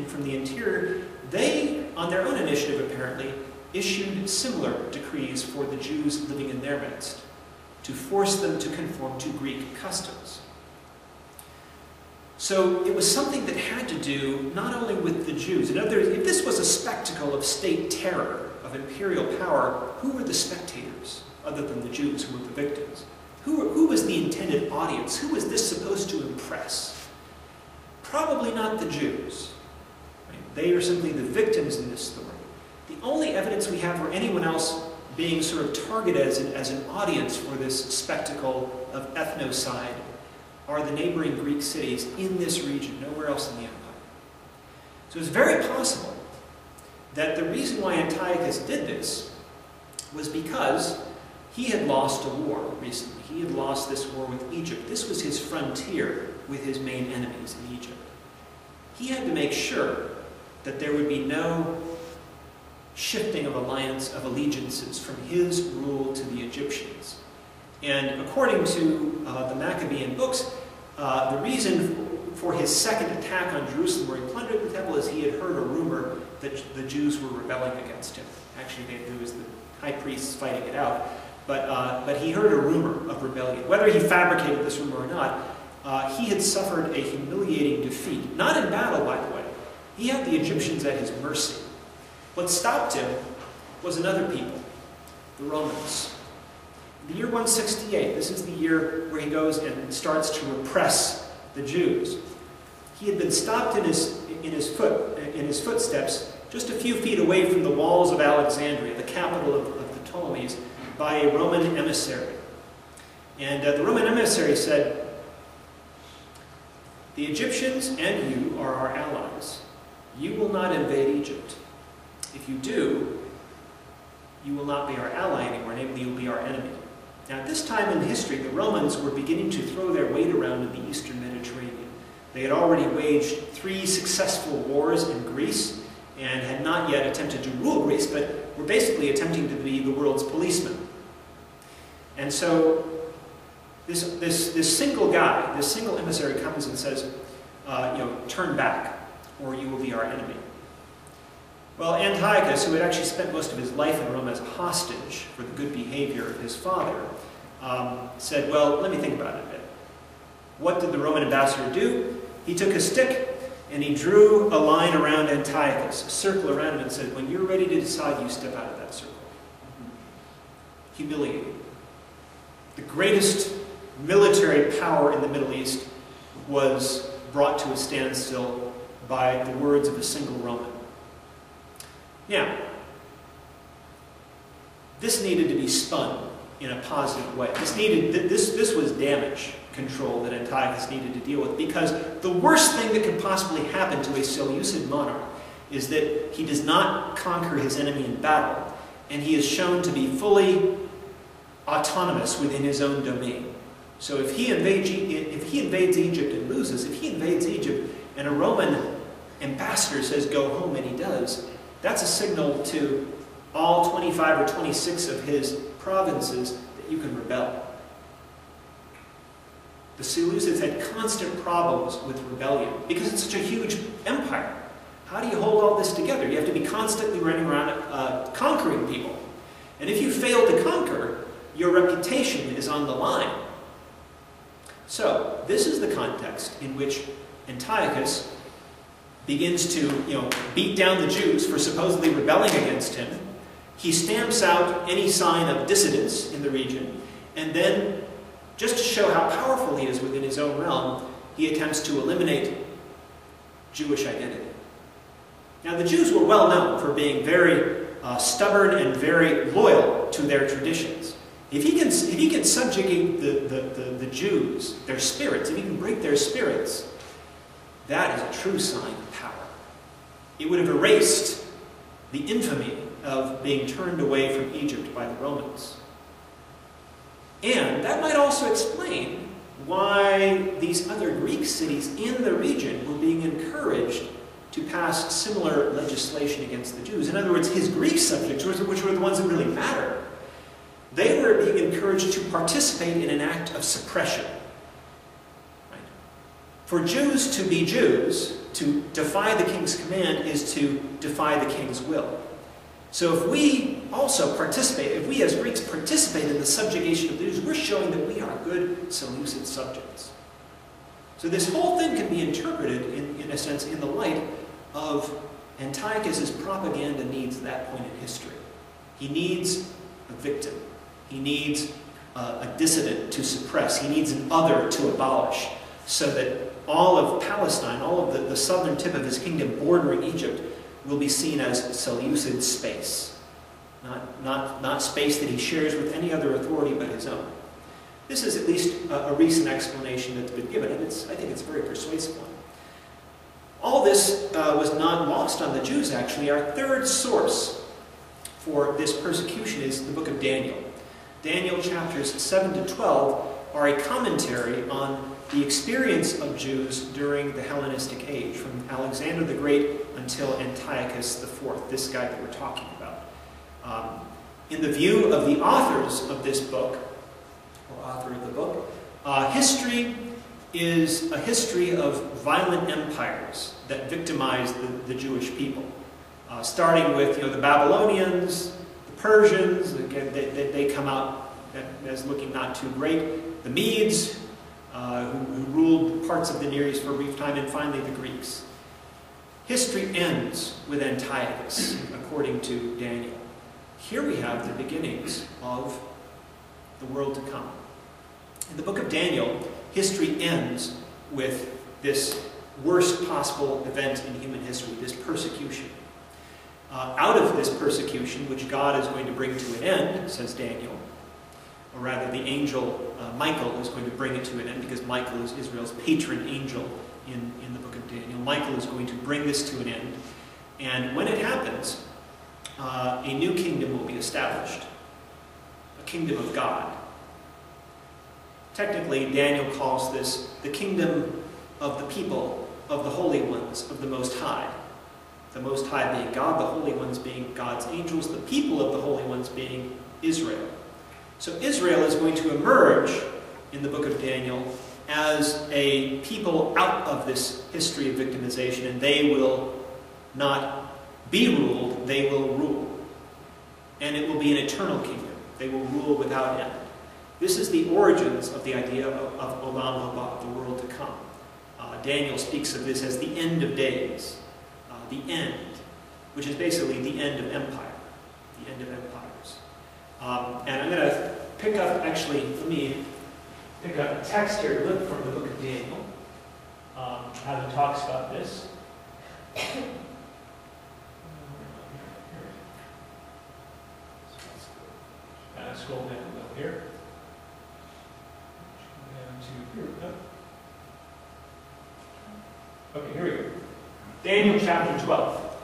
from the interior, they, on their own initiative apparently, issued similar decrees for the Jews living in their midst to force them to conform to Greek customs. So it was something that had to do not only with the Jews. In other words, if this was a spectacle of state terror, of imperial power, who were the spectators other than the Jews who were the victims? Who was the intended audience? Who was this supposed to impress? Probably not the Jews. Right? They are simply the victims in this story. The only evidence we have for anyone else being sort of targeted as an audience for this spectacle of ethnocide are the neighboring Greek cities in this region, nowhere else in the empire. So it's very possible that the reason why Antiochus did this was because he had lost a war recently. He had lost this war with Egypt. This was his frontier with his main enemies in Egypt. He had to make sure that there would be no shifting of allegiances from his rule to the Egyptians. And according to the Maccabean books, the reason for his second attack on Jerusalem, where he plundered the temple, is he had heard a rumor that the Jews were rebelling against him. Actually, there was the high priests fighting it out. But he heard a rumor of rebellion. Whether he fabricated this rumor or not, he had suffered a humiliating defeat. Not in battle, by the way. He had the Egyptians at his mercy. What stopped him was another people, the Romans. The year 168, this is the year where he goes and starts to repress the Jews. He had been stopped in his footsteps just a few feet away from the walls of Alexandria, the capital of the Ptolemies, by a Roman emissary. And the Roman emissary said, "The Egyptians and you are our allies. You will not invade Egypt. If you do, you will not be our ally anymore, namely you will be our enemy." Now at this time in history, the Romans were beginning to throw their weight around in the eastern Mediterranean. They had already waged 3 successful wars in Greece and had not yet attempted to rule Greece, but were basically attempting to be the world's policeman. And so this single guy, this single emissary comes and says, turn back, or you will be our enemy. Well, Antiochus, who had actually spent most of his life in Rome as a hostage for the good behavior of his father, said, well, let me think about it a bit. What did the Roman ambassador do? He took a stick and he drew a line around Antiochus, a circle around him, and said, when you're ready to decide, you step out of that circle. Humiliating. The greatest military power in the Middle East was brought to a standstill by the words of a single Roman. Now, this needed to be spun in a positive way. This was damage control that Antiochus needed to deal with, because the worst thing that could possibly happen to a Seleucid monarch is that he does not conquer his enemy in battle, and he is shown to be fully autonomous within his own domain. So if he invades Egypt and loses, if he invades Egypt and a Roman ambassador says go home and he does, that's a signal to all 25 or 26 of his provinces that you can rebel. The Seleucids had constant problems with rebellion because it's such a huge empire. How do you hold all this together? You have to be constantly running around conquering people. And if you fail to conquer, your reputation is on the line. So, this is the context in which Antiochus begins to, beat down the Jews for supposedly rebelling against him. He stamps out any sign of dissidence in the region, and then, just to show how powerful he is within his own realm, he attempts to eliminate Jewish identity. Now, the Jews were well known for being very stubborn and very loyal to their traditions. If he can subjugate the Jews, their spirits, if he can break their spirits, that is a true sign of power. It would have erased the infamy of being turned away from Egypt by the Romans. And that might also explain why these other Greek cities in the region were being encouraged to pass similar legislation against the Jews. In other words, his Greek subjects, which were the ones that really mattered, they were being encouraged to participate in an act of suppression. Right? For Jews to be Jews, to defy the king's command is to defy the king's will. So if we also participate, if we as Greeks participate in the subjugation of the Jews, we're showing that we are good Seleucid subjects. So this whole thing can be interpreted, in a sense, in the light of Antiochus' propaganda needs at that point in history. He needs a victim. He needs a dissident to suppress. He needs an other to abolish, so that all of Palestine, all of the southern tip of his kingdom bordering Egypt, will be seen as Seleucid space. Not space that he shares with any other authority but his own. This is at least a recent explanation that's been given, and I think it's a very persuasive one. All this was not lost on the Jews, actually. Our third source for this persecution is the book of Daniel. Daniel chapters 7 to 12 are a commentary on the experience of Jews during the Hellenistic age, from Alexander the Great until Antiochus IV, this guy that we're talking about. In the view of the authors of this book, or author of the book, history is a history of violent empires that victimized the Jewish people. Starting with the Babylonians, the Persians, again, they come out as looking not too great, the Medes, who ruled parts of the Near East for a brief time, and finally the Greeks. History ends with Antiochus, according to Daniel. Here we have the beginnings of the world to come. In the book of Daniel, history ends with this worst possible event in human history, this persecution. Out of this persecution, which God is going to bring to an end, says Daniel, or rather the angel Michael is going to bring it to an end, because Michael is Israel's patron angel in the book of Daniel. Michael is going to bring this to an end. And when it happens, a new kingdom will be established, a kingdom of God. Technically, Daniel calls this the kingdom of the people, of the holy ones, of the Most High. The Most High being God, the holy ones being God's angels, the people of the holy ones being Israel. So Israel is going to emerge in the book of Daniel as a people out of this history of victimization, and they will not be ruled, they will rule. And it will be an eternal kingdom. They will rule without end. This is the origins of the idea of Olam Haba, the world to come. Daniel speaks of this as the end of days, the end, which is basically the end of empire, the end of empires. And I'm going to pick up, actually, let me pick up a text here to look from the book of Daniel, how it talks about this. Scroll down a little here. Here we go. Okay, here we go. Daniel chapter 12.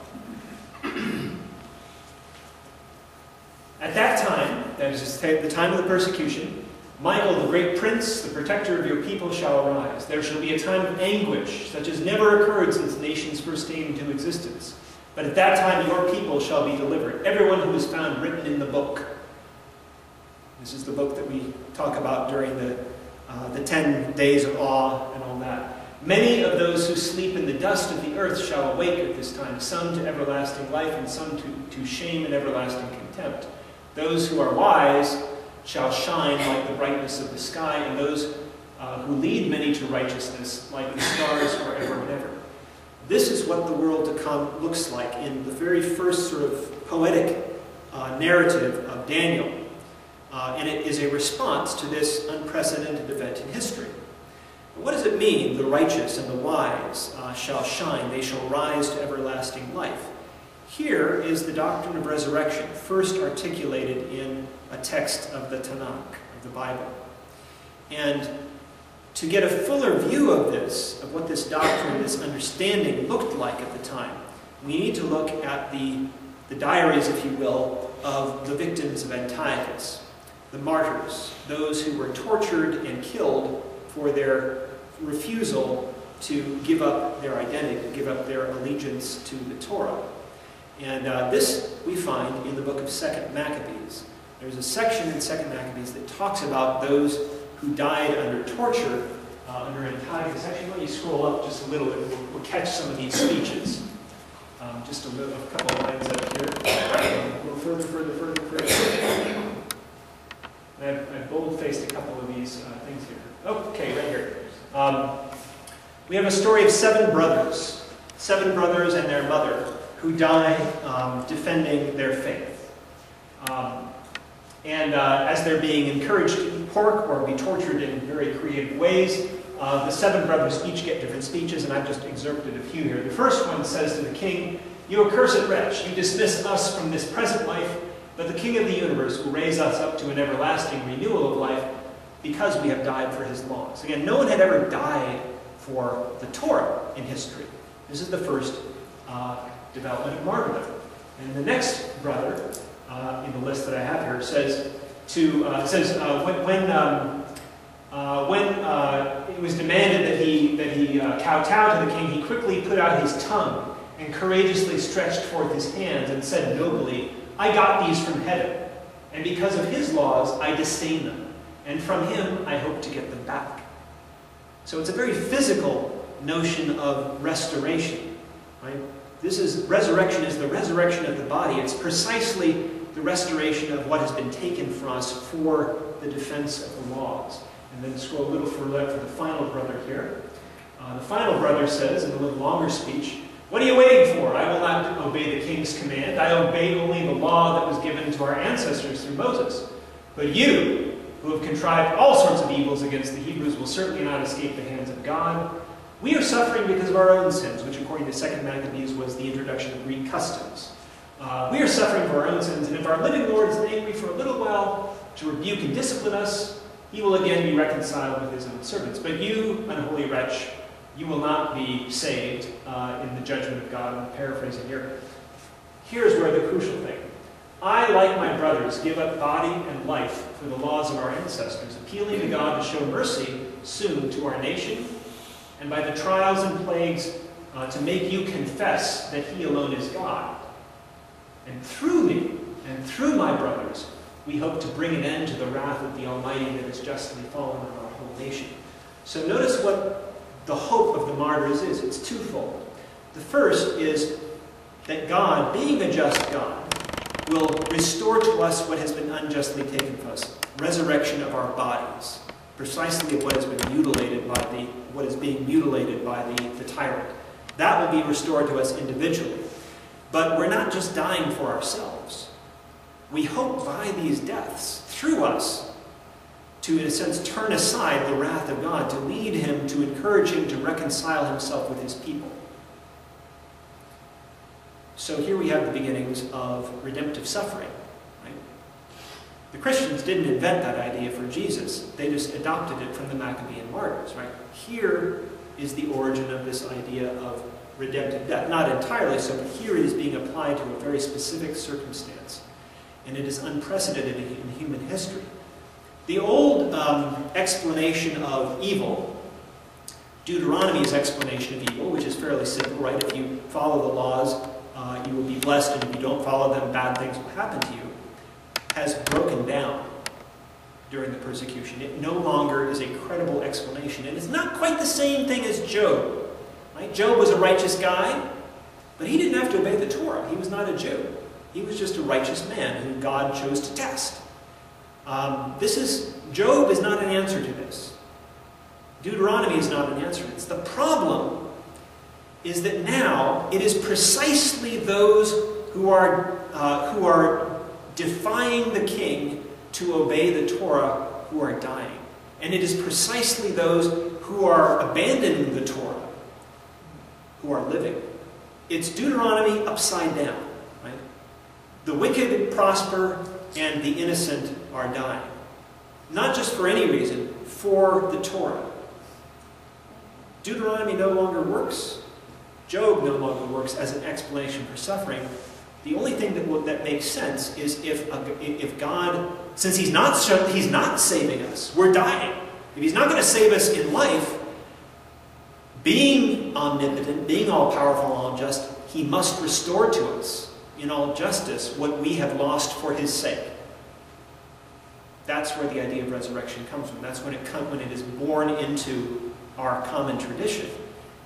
At that time, that is the time of the persecution, Michael, the great prince, the protector of your people, shall arise. There shall be a time of anguish, such as never occurred since nations first came into existence. But at that time your people shall be delivered, everyone who is found written in the book. This is the book that we talk about during the 10 days of awe and all that. Many of those who sleep in the dust of the earth shall awake at this time, some to everlasting life and some to shame and everlasting contempt. Those who are wise shall shine like the brightness of the sky, and those who lead many to righteousness like the stars forever and ever. This is what the world to come looks like in the very first sort of poetic narrative of Daniel. And it is a response to this unprecedented event in history. What does it mean, the righteous and the wise shall shine, they shall rise to everlasting life? Here is the doctrine of resurrection, first articulated in a text of the Tanakh, of the Bible. And to get a fuller view of this, of what this doctrine, this understanding looked like at the time, we need to look at the diaries, if you will, of the victims of Antiochus, the martyrs, those who were tortured and killed for their refusal to give up their identity, to give up their allegiance to the Torah. And this we find in the book of 2 Maccabees. There's a section in 2 Maccabees that talks about those who died under torture under Antiochus. Actually, let me scroll up just a little bit. We'll catch some of these speeches. Just a couple of lines up here. A little further. I've bold-faced a couple of these things here. Okay, right here. We have a story of 7 brothers and their mother who die defending their faith. As they're being encouraged to eat pork or be tortured in very creative ways, the 7 brothers each get different speeches, and I've just excerpted a few here. The first one says to the king, "You accursed wretch, you dismiss us from this present life, but the King of the universe will raise us up to an everlasting renewal of life because we have died for his laws." Again, no one had ever died for the Torah in history. This is the first development of martyrdom. And the next brother in the list that I have here says when it was demanded that he kowtow to the king, he quickly put out his tongue and courageously stretched forth his hands and said nobly, "I got these from heaven, and because of his laws I disdain them, and from him I hope to get them back." So it's a very physical notion of restoration, right? Resurrection is the resurrection of the body. It's precisely the restoration of what has been taken from us for the defense of the laws. And then scroll a little further for the final brother here. The final brother says, in a little longer speech, "What are you waiting for? I will not obey the king's command. I obey only the law that was given to our ancestors through Moses. But you, who have contrived all sorts of evils against the Hebrews, will certainly not escape the hands of God. We are suffering because of our own sins," which according to 2 Maccabees was the introduction of Greek customs. "We are suffering for our own sins, and if our living Lord is angry for a little while to rebuke and discipline us, he will again be reconciled with his own servants. But you, unholy wretch, you will not be saved in the judgment of God." I'm paraphrasing here. Here's where the crucial thing. "I, like my brothers, give up body and life for the laws of our ancestors, appealing to God to show mercy soon to our nation, and by the trials and plagues to make you confess that he alone is God. And through me, and through my brothers, we hope to bring an end to the wrath of the Almighty that has justly fallen on our whole nation." So notice what the hope of the martyrs is. It's twofold. The first is that God, being a just God, will restore to us what has been unjustly taken from us. Resurrection of our bodies. Precisely what has been mutilated by what is being mutilated by the tyrant. That will be restored to us individually. But we're not just dying for ourselves. We hope by these deaths, through us, to, in a sense, turn aside the wrath of God, to lead him, to encourage him to reconcile himself with his people. So here we have the beginnings of redemptive suffering. Right? The Christians didn't invent that idea for Jesus. They just adopted it from the Maccabean martyrs. Right? Here is the origin of this idea of redemptive death. Not entirely so, but here it is being applied to a very specific circumstance. And it is unprecedented in human history. The old explanation of evil, Deuteronomy's explanation of evil, which is fairly simple, right? If you follow the laws, you will be blessed, and if you don't follow them, bad things will happen to you, has broken down during the persecution. It no longer is a credible explanation. And it's not quite the same thing as Job. Right? Job was a righteous guy, but he didn't have to obey the Torah. He was not a Jew. He was just a righteous man whom God chose to test. Job is not an answer to this. Deuteronomy is not an answer to this. The problem is that now it is precisely those who are defying the king to obey the Torah who are dying. And it is precisely those who are abandoning the Torah who are living. It's Deuteronomy upside down. Right? The wicked prosper and the innocent are dying. Not just for any reason, for the Torah. Deuteronomy no longer works. Job no longer works as an explanation for suffering. The only thing that makes sense is if God, since He's not saving us, we're dying. If He's not going to save us in life, being omnipotent, being all-powerful and all-just, He must restore to us in all justice what we have lost for His sake. That's where the idea of resurrection comes from. That's when it is born into our common tradition.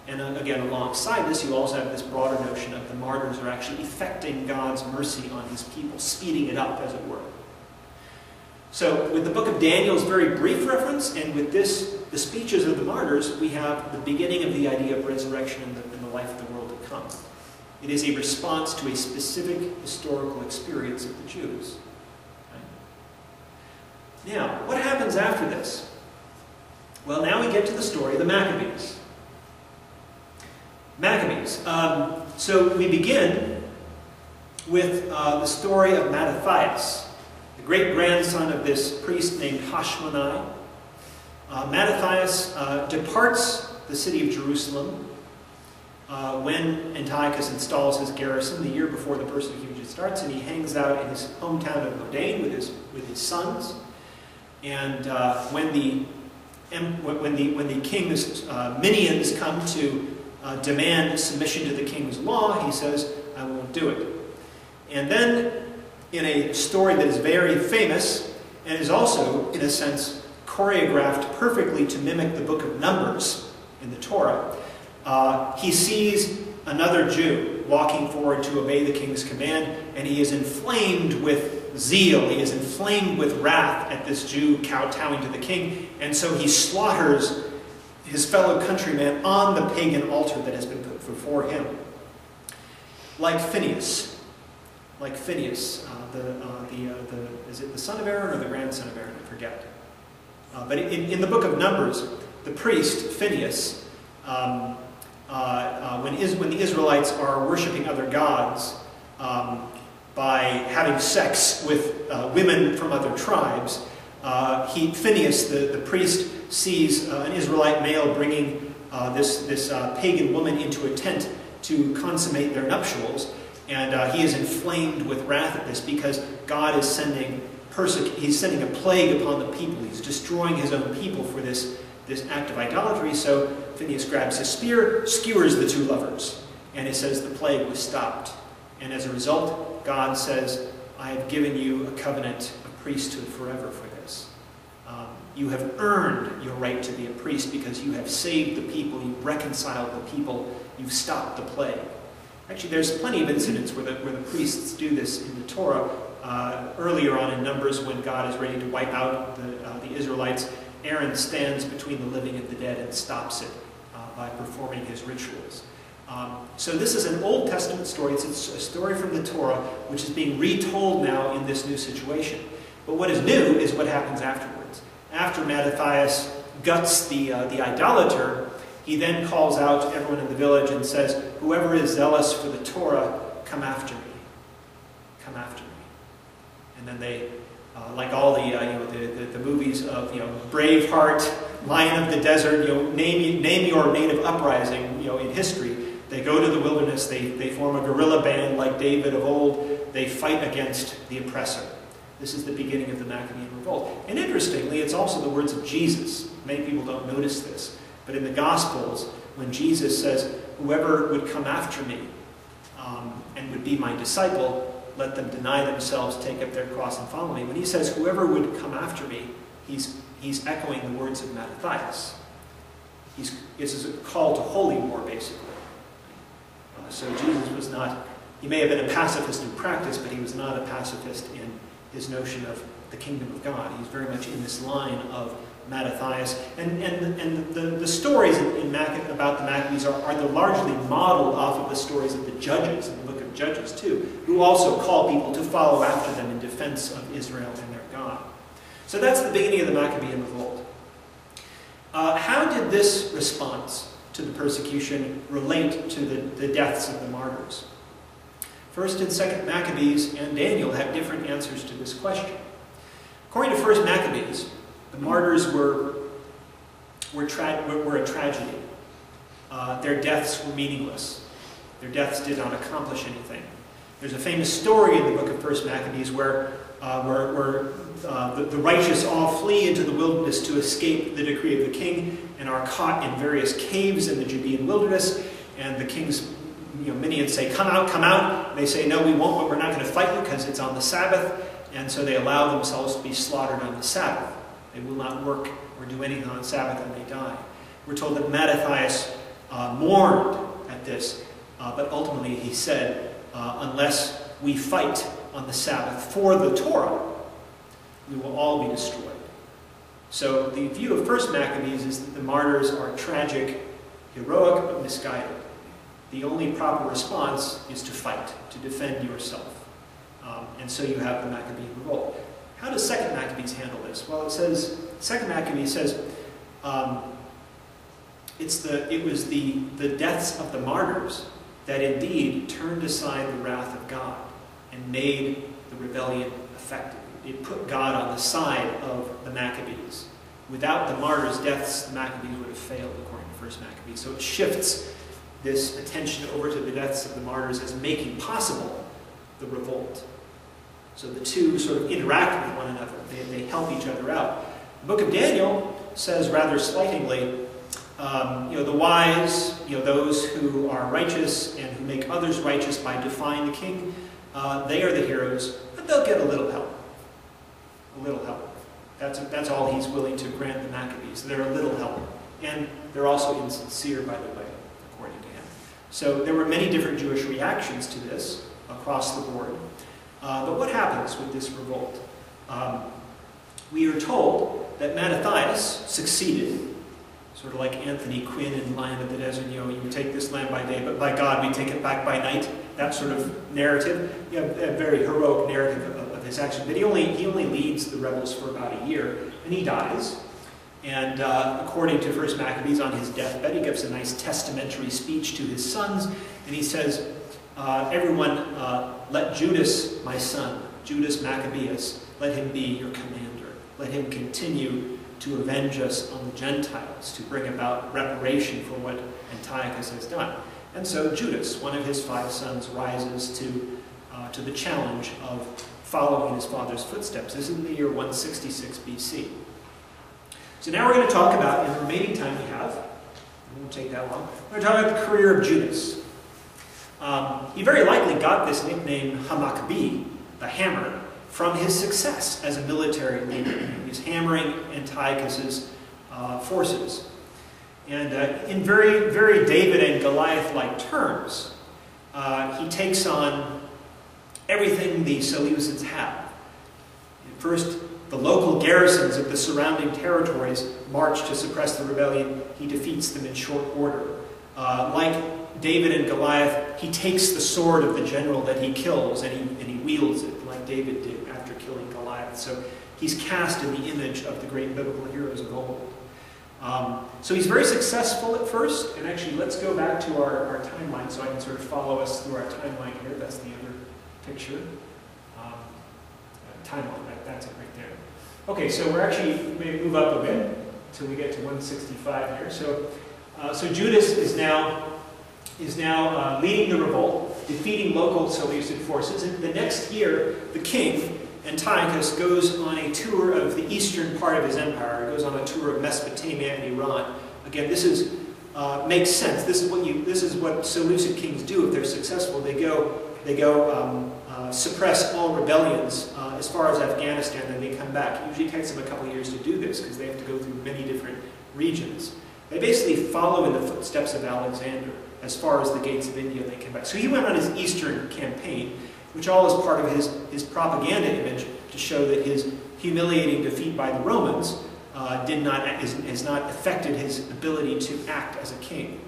And again, alongside this, you also have this broader notion of the martyrs are actually effecting God's mercy on His people, speeding it up, as it were. So, with the book of Daniel's very brief reference, and with this, the speeches of the martyrs, we have the beginning of the idea of resurrection in the life of the world to come. It is a response to a specific historical experience of the Jews. Right? Now, what happens after this? Well, now we get to the story of the Maccabees. Maccabees. So we begin with the story of Mattathias, the great-grandson of this priest named Hashmoni. Mattathias departs the city of Jerusalem when Antiochus installs his garrison the year before the persecution starts, and he hangs out in his hometown of Modane with his sons. And when the king's minions come to demand submission to the king's law, he says, "I won't do it." And then, in a story that is very famous, and is also, in a sense, choreographed perfectly to mimic the book of Numbers in the Torah, he sees another Jew walking forward to obey the king's command, and he is inflamed with zeal, he is inflamed with wrath at this Jew kowtowing to the king, and so he slaughters his fellow countryman on the pagan altar that has been put before him. Like Phineas, is it the son of Aaron or the grandson of Aaron? I forget. But in the book of Numbers, the priest, Phineas, when the Israelites are worshiping other gods by having sex with women from other tribes, Phineas, the priest, sees an Israelite male bringing this pagan woman into a tent to consummate their nuptials, and he is inflamed with wrath at this because God is sending a plague upon the people. He's destroying his own people for this act of idolatry. So Phineas grabs his spear, skewers the two lovers, and it says the plague was stopped. And as a result, God says, "I have given you a covenant of priesthood forever for this. You have earned your right to be a priest because you have saved the people, you've reconciled the people, you've stopped the plague." Actually, there's plenty of incidents where the priests do this in the Torah. Earlier on in Numbers, when God is ready to wipe out the Israelites, Aaron stands between the living and the dead and stops it by performing his rituals. So this is an Old Testament story. It's a story from the Torah, which is being retold now in this new situation. But what is new is what happens afterwards. After Mattathias guts the idolater, he then calls out to everyone in the village and says, "Whoever is zealous for the Torah, come after me. Come after me." And then they, like all the movies of Braveheart, Lion of the Desert, name your native uprising, in history. They go to the wilderness. They form a guerrilla band like David of old. They fight against the oppressor. This is the beginning of the Maccabean revolt. And interestingly, it's also the words of Jesus. Many people don't notice this. But in the Gospels, when Jesus says, "Whoever would come after me and would be my disciple, let them deny themselves, take up their cross, and follow me." When he says, "Whoever would come after me," he's echoing the words of Mattathias. It's a call to holy war, basically. So Jesus was not, he may have been a pacifist in practice, but he was not a pacifist in his notion of the kingdom of God. He's very much in this line of Mattathias. And the stories about the Maccabees are largely modeled off of the stories of the judges, in the book of Judges too, who also call people to follow after them in defense of Israel and their God. So that's the beginning of the Maccabean revolt. How did this response to the persecution relate to the deaths of the martyrs? First and Second Maccabees and Daniel have different answers to this question. According to First Maccabees, the martyrs were a tragedy. Their deaths were meaningless. Their deaths did not accomplish anything. There's a famous story in the book of First Maccabees where the righteous all flee into the wilderness to escape the decree of the king and are caught in various caves in the Judean wilderness. And the king's minions say, "Come out, come out." They say, "No, we won't, but we're not going to fight you because it's on the Sabbath." And so they allow themselves to be slaughtered on the Sabbath. They will not work or do anything on the Sabbath, and they die. We're told that Mattathias mourned at this, but ultimately he said, unless we fight on the Sabbath for the Torah, we will all be destroyed. So the view of First Maccabees is that the martyrs are tragic, heroic, but misguided. The only proper response is to fight, to defend yourself. And so you have the Maccabean revolt. How does Second Maccabees handle this? Well, it says, Second Maccabees says, it was the deaths of the martyrs that indeed turned aside the wrath of God and made the rebellion effective. It put God on the side of the Maccabees. Without the martyrs' deaths, the Maccabees would have failed, according to First Maccabees. So it shifts this attention over to the deaths of the martyrs as making possible the revolt. So the two sort of interact with one another. They help each other out. The book of Daniel says rather slightingly, the wise, those who are righteous and who make others righteous by defying the king, they are the heroes, but they'll get a little help. A little help. That's all he's willing to grant the Maccabees. They're a little help. And they're also insincere, by the way, according to him. So there were many different Jewish reactions to this across the board. But what happens with this revolt? We are told that Mattathias succeeded, sort of like Anthony Quinn in Lion of the Desert, you take this land by day, but by God we take it back by night. That sort of narrative, a very heroic narrative of his action. But he only leads the rebels for about a year, and he dies. And according to First Maccabees, on his deathbed, he gives a nice testamentary speech to his sons, and he says, everyone, let Judas, my son, Judas Maccabeus, let him be your commander. Let him continue to avenge us on the Gentiles, to bring about reparation for what Antiochus has done. And so Judas, one of his 5 sons, rises to the challenge of following his father's footsteps. This is in the year 166 BC. So now we're going to talk about, in the remaining time we have, it won't take that long, we're going to talk about the career of Judas. He very likely got this nickname Hamaccabee, the hammer, from his success as a military leader. He was hammering Antiochus's forces. And in very, very David and Goliath-like terms, he takes on everything the Seleucids have. First, the local garrisons of the surrounding territories march to suppress the rebellion. He defeats them in short order. Like David and Goliath, he takes the sword of the general that he kills and he wields it like David did after killing Goliath. So he's cast in the image of the great biblical heroes of old. So he's very successful at first, and actually let's go back to our timeline so I can sort of follow us through our timeline here. That's the other picture. Timeline, that's it right there. Okay, so we're actually maybe move up a bit until we get to 165 here. So Judas is now leading the revolt, defeating local Seleucid forces, and the next year the king, Antiochus, goes on a tour of the eastern part of his empire. He goes on a tour of Mesopotamia and Iran. Again, this is makes sense. This is what Seleucid kings do if they're successful. They go suppress all rebellions as far as Afghanistan, and they come back. It usually takes them a couple of years to do this because they have to go through many different regions. They basically follow in the footsteps of Alexander as far as the gates of India, and they come back. So he went on his eastern campaign, which all is part of his propaganda image to show that his humiliating defeat by the Romans has not affected his ability to act as a king.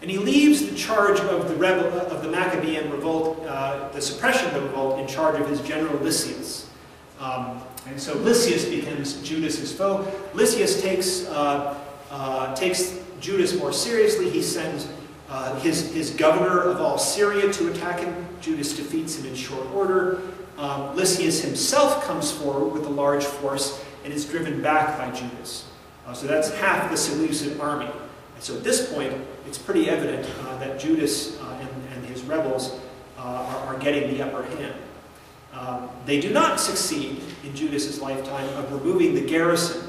And he leaves the charge of the Maccabean revolt, the suppression of the revolt, in charge of his general Lysias. And so Lysias becomes Judas's foe. Lysias takes takes Judas more seriously. He sends his governor of all Syria to attack him. Judas defeats him in short order. Lysias himself comes forward with a large force and is driven back by Judas. So that's half the Seleucid army. And so at this point, it's pretty evident that Judas and his rebels are getting the upper hand. They do not succeed in Judas's lifetime of removing the garrison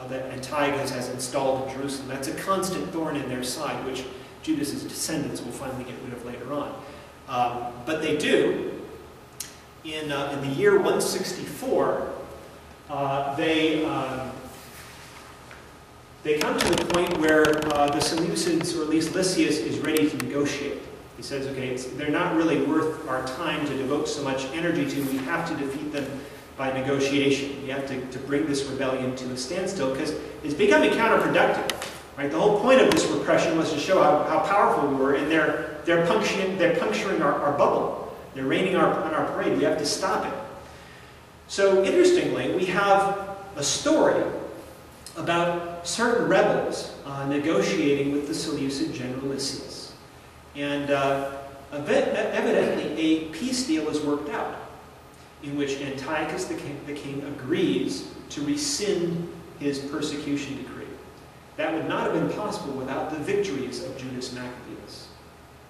that Antiochus has installed in Jerusalem. That's a constant thorn in their side, which Judas's descendants will finally get rid of later on. But they do. In the year 164, they come to the point where the Seleucids, or at least Lysias, is ready to negotiate. He says, okay, they're not really worth our time to devote so much energy to. We have to defeat them by negotiation. We have to bring this rebellion to a standstill, because it's becoming counterproductive. Right? The whole point of this repression was to show how powerful we were, and they're puncturing our bubble. They're raining on our parade. We have to stop it. So interestingly, we have a story about certain rebels negotiating with the Seleucid general Lysias. And evidently a peace deal is worked out, in which Antiochus the king agrees to rescind his persecution decree. That would not have been possible without the victories of Judas Maccabees.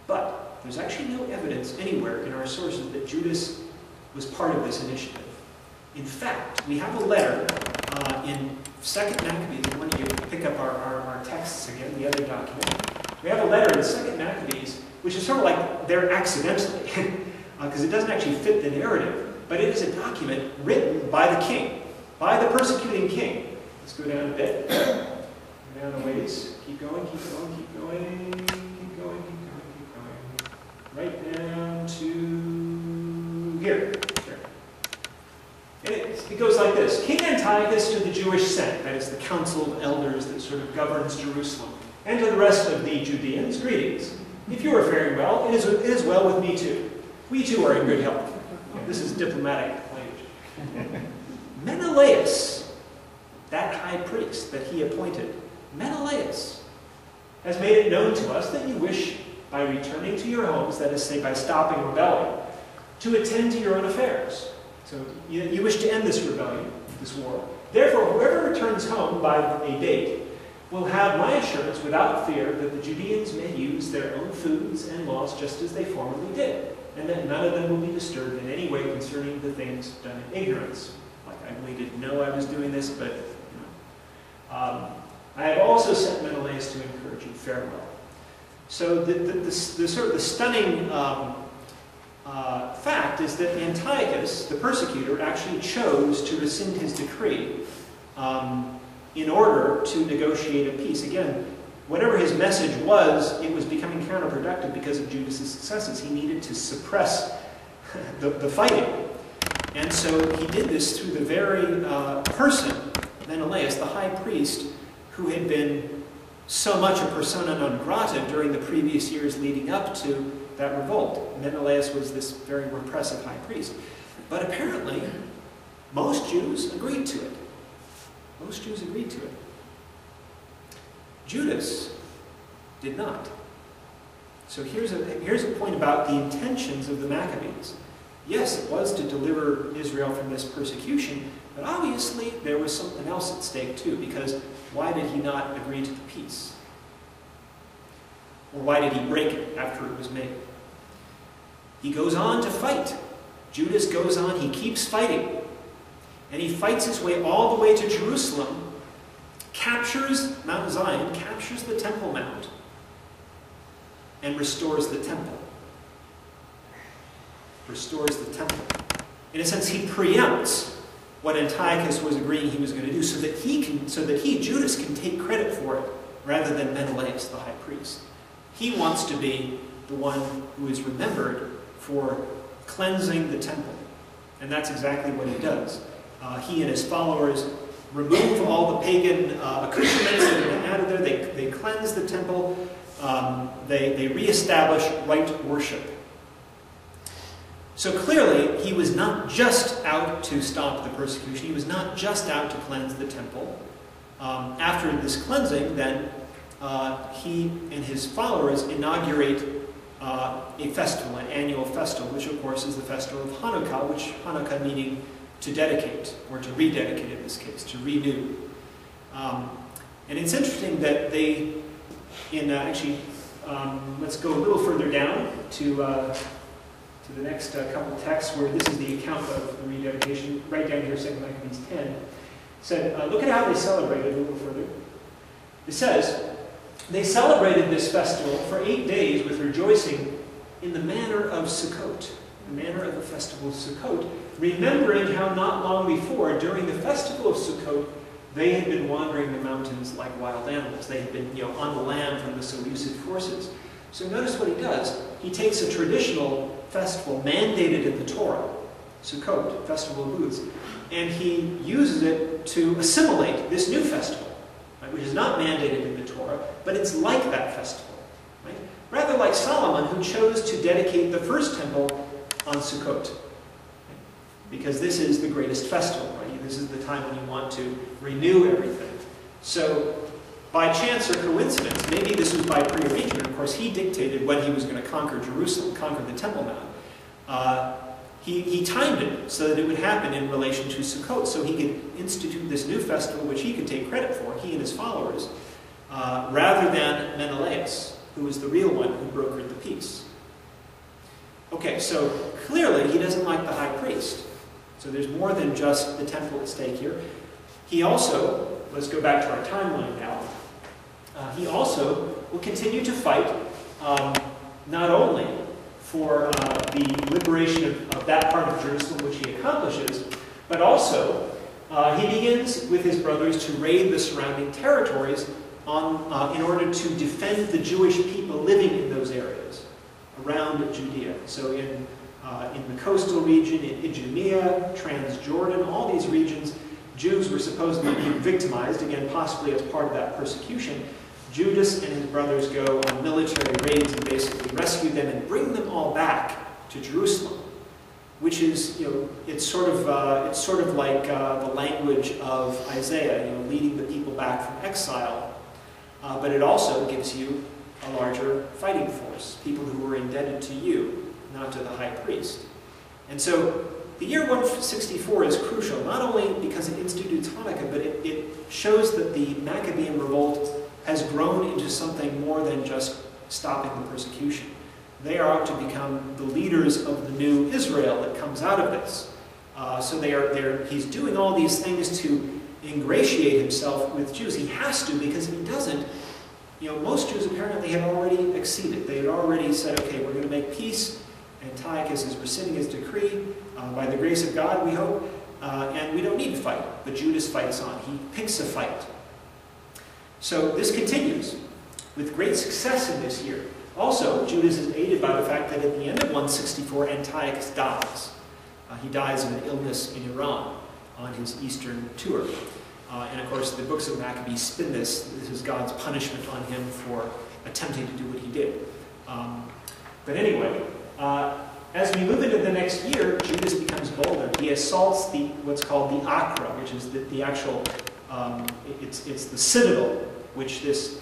But there's actually no evidence anywhere in our sources that Judas was part of this initiative. In fact, we have a letter in 2nd Maccabees. I want you to pick up our texts again, the other document. We have a letter in 2nd Maccabees, which is sort of like there accidentally, because it doesn't actually fit the narrative, but it is a document written by the king, by the persecuting king. Let's go down a bit. Go down a ways. Keep going, keep going, keep going, keep going, keep going, keep going. Right down to here. It goes like this. King Antiochus to the Jewish Senate, that is the council of elders that sort of governs Jerusalem, and to the rest of the Judeans, greetings. If you are faring well, it is well with me too. We too are in good health. This is diplomatic language. Menelaus, that high priest that he appointed, Menelaus, has made it known to us that you wish, by returning to your homes, that is, say, by stopping rebelling, to attend to your own affairs. So you wish to end this rebellion, this war. Therefore, whoever returns home by a date will have my assurance without fear that the Judeans may use their own foods and laws just as they formerly did, and that none of them will be disturbed in any way concerning the things done in ignorance. Like, I really didn't know I was doing this, but I have also sent Menelaus to encourage you. Farewell. So the sort of the stunning fact is that Antiochus, the persecutor, actually chose to rescind his decree in order to negotiate a peace. Again, whatever his message was, it was becoming counterproductive because of Judas's successes. He needed to suppress the fighting. And so he did this through the very person, Menelaus, the high priest, who had been so much a persona non grata during the previous years leading up to that revolt. Menelaus was this very repressive high priest. But apparently, most Jews agreed to it. Most Jews agreed to it. Judas did not. So here's a point about the intentions of the Maccabees. Yes, it was to deliver Israel from this persecution, but obviously there was something else at stake too, because why did he not agree to the peace? Or why did he break it after it was made? He goes on to fight. Judas goes on, he keeps fighting. And he fights his way all the way to Jerusalem, captures Mount Zion, captures the Temple Mount, and restores the temple. Restores the temple. In a sense, he preempts what Antiochus was agreeing he was going to do, so that Judas, can take credit for it, rather than Menelaus, the high priest. He wants to be the one who is remembered for cleansing the temple. And that's exactly what he does. He and his followers remove all the pagan accoutrements that have been added there. They cleanse the temple. They reestablish right worship. So clearly, he was not just out to stop the persecution. He was not just out to cleanse the temple. After this cleansing, then, he and his followers inaugurate a festival, an annual festival, which of course is the festival of Hanukkah, which Hanukkah meaning to dedicate, or to rededicate in this case, to renew. And it's interesting that they, let's go a little further down to the next couple of texts where this is the account of the rededication, right down here, 2 Maccabees 10. Said, look at how they celebrated a little further. It says, they celebrated this festival for 8 days with rejoicing in the manner of Sukkot, the manner of the festival of Sukkot, remembering how not long before, during the festival of Sukkot, they had been wandering the mountains like wild animals. They had been, on the lam from the Seleucid forces. So notice what he does. He takes a traditional festival mandated in the Torah, Sukkot, Festival of Booths, and he uses it to assimilate this new festival, right, which is not mandated in the Torah, but it's like that festival. Right? Rather like Solomon, who chose to dedicate the first temple on Sukkot, right? Because this is the greatest festival. Right? This is the time when you want to renew everything. So, by chance or coincidence, maybe this was by prearrangement. Of course, he dictated when he was going to conquer Jerusalem, conquer the Temple Mount. He timed it so that it would happen in relation to Sukkot, so he could institute this new festival, which he could take credit for, he and his followers, rather than Menelaus, who was the real one who brokered the peace. Okay, so clearly he doesn't like the high priest. So there's more than just the temple at stake here. He also, let's go back to our timeline now, he also will continue to fight not only for the liberation of that part of Jerusalem which he accomplishes, but also he begins with his brothers to raid the surrounding territories in order to defend the Jewish people living in those areas around Judea. So in the coastal region, in Idumea, Transjordan, all these regions, Jews were supposedly being victimized, again, possibly as part of that persecution. Judas and his brothers go on military raids and basically rescue them and bring them all back to Jerusalem, which is, it's sort of like the language of Isaiah, leading the people back from exile. But it also gives you a larger fighting force, people who were indebted to you, not to the high priest. And so the year 164 is crucial, not only because it institutes Hanukkah, but it shows that the Maccabean revolt has grown into something more than just stopping the persecution. They are out to become the leaders of the new Israel that comes out of this. So he's doing all these things to ingratiate himself with Jews. He has to, because if he doesn't, most Jews apparently had already acceded. They had already said, okay, we're going to make peace. Antiochus is rescinding his decree, by the grace of God, we hope, and we don't need to fight. But Judas fights on. He picks a fight. So this continues with great success in this year. Also, Judas is aided by the fact that at the end of 164, Antiochus dies. He dies of an illness in Iran on his eastern tour. And of course, the books of Maccabees spin this. This is God's punishment on him for attempting to do what he did. But anyway, as we move into the next year, Judas becomes bolder. He assaults what's called the Acra, which is the actual, it's the citadel which this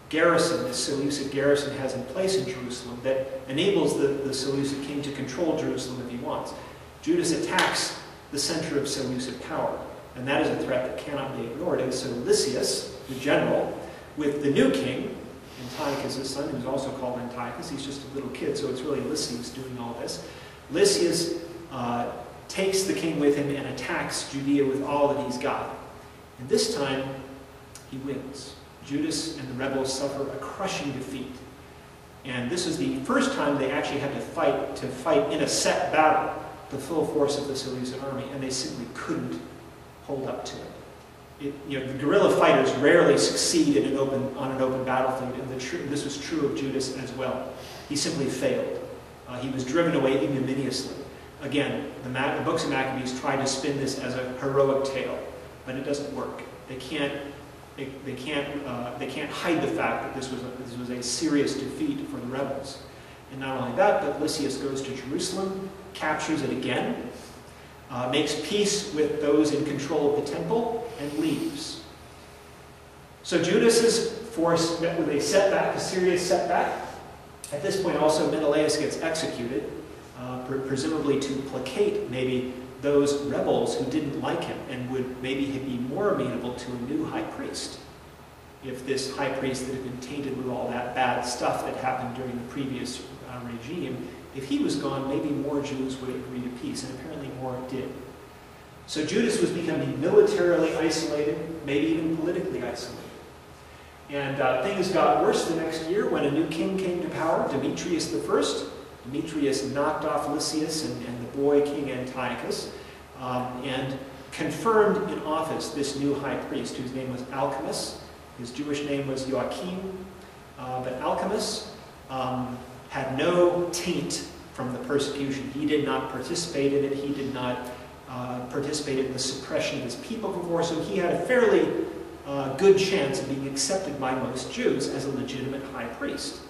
garrison, this Seleucid garrison has in place in Jerusalem that enables the Seleucid king to control Jerusalem if he wants. Judas attacks the center of Seleucid power, and that is a threat that cannot be ignored. And so Lysias, the general, with the new king, Antiochus' son, who's also called Antiochus, he's just a little kid, so it's really Lysias doing all this. Lysias takes the king with him and attacks Judea with all that he's got. And this time, he wins. Judas and the rebels suffer a crushing defeat. And this is the first time they actually had to fight in a set battle the full force of the Seleucid army, and they simply couldn't hold up to it. The guerrilla fighters rarely succeed on an open battlefield, and this was true of Judas as well. He simply failed. He was driven away ignominiously. Again, the books of Maccabees try to spin this as a heroic tale, but it doesn't work. They can't hide the fact that this was a serious defeat for the rebels. And not only that, but Lysias goes to Jerusalem, captures it again, makes peace with those in control of the temple, and leaves. So Judas's force met with a setback, a serious setback. At this point also Menelaus gets executed, presumably to placate maybe those rebels who didn't like him and would maybe be more amenable to a new high priest. If this high priest that had been tainted with all that bad stuff that happened during the previous regime, if he was gone, maybe more Jews would agree to peace, and apparently more did. So Judas was becoming militarily isolated, maybe even politically isolated. And things got worse the next year when a new king came to power, Demetrius I. Demetrius knocked off Lysias and the boy king Antiochus, and confirmed in office this new high priest whose name was Alchemist. His Jewish name was Joachim, but Alchemist had no taint from the persecution. He did not participate in it. He did not participate in the suppression of his people before, so he had a fairly good chance of being accepted by most Jews as a legitimate high priest.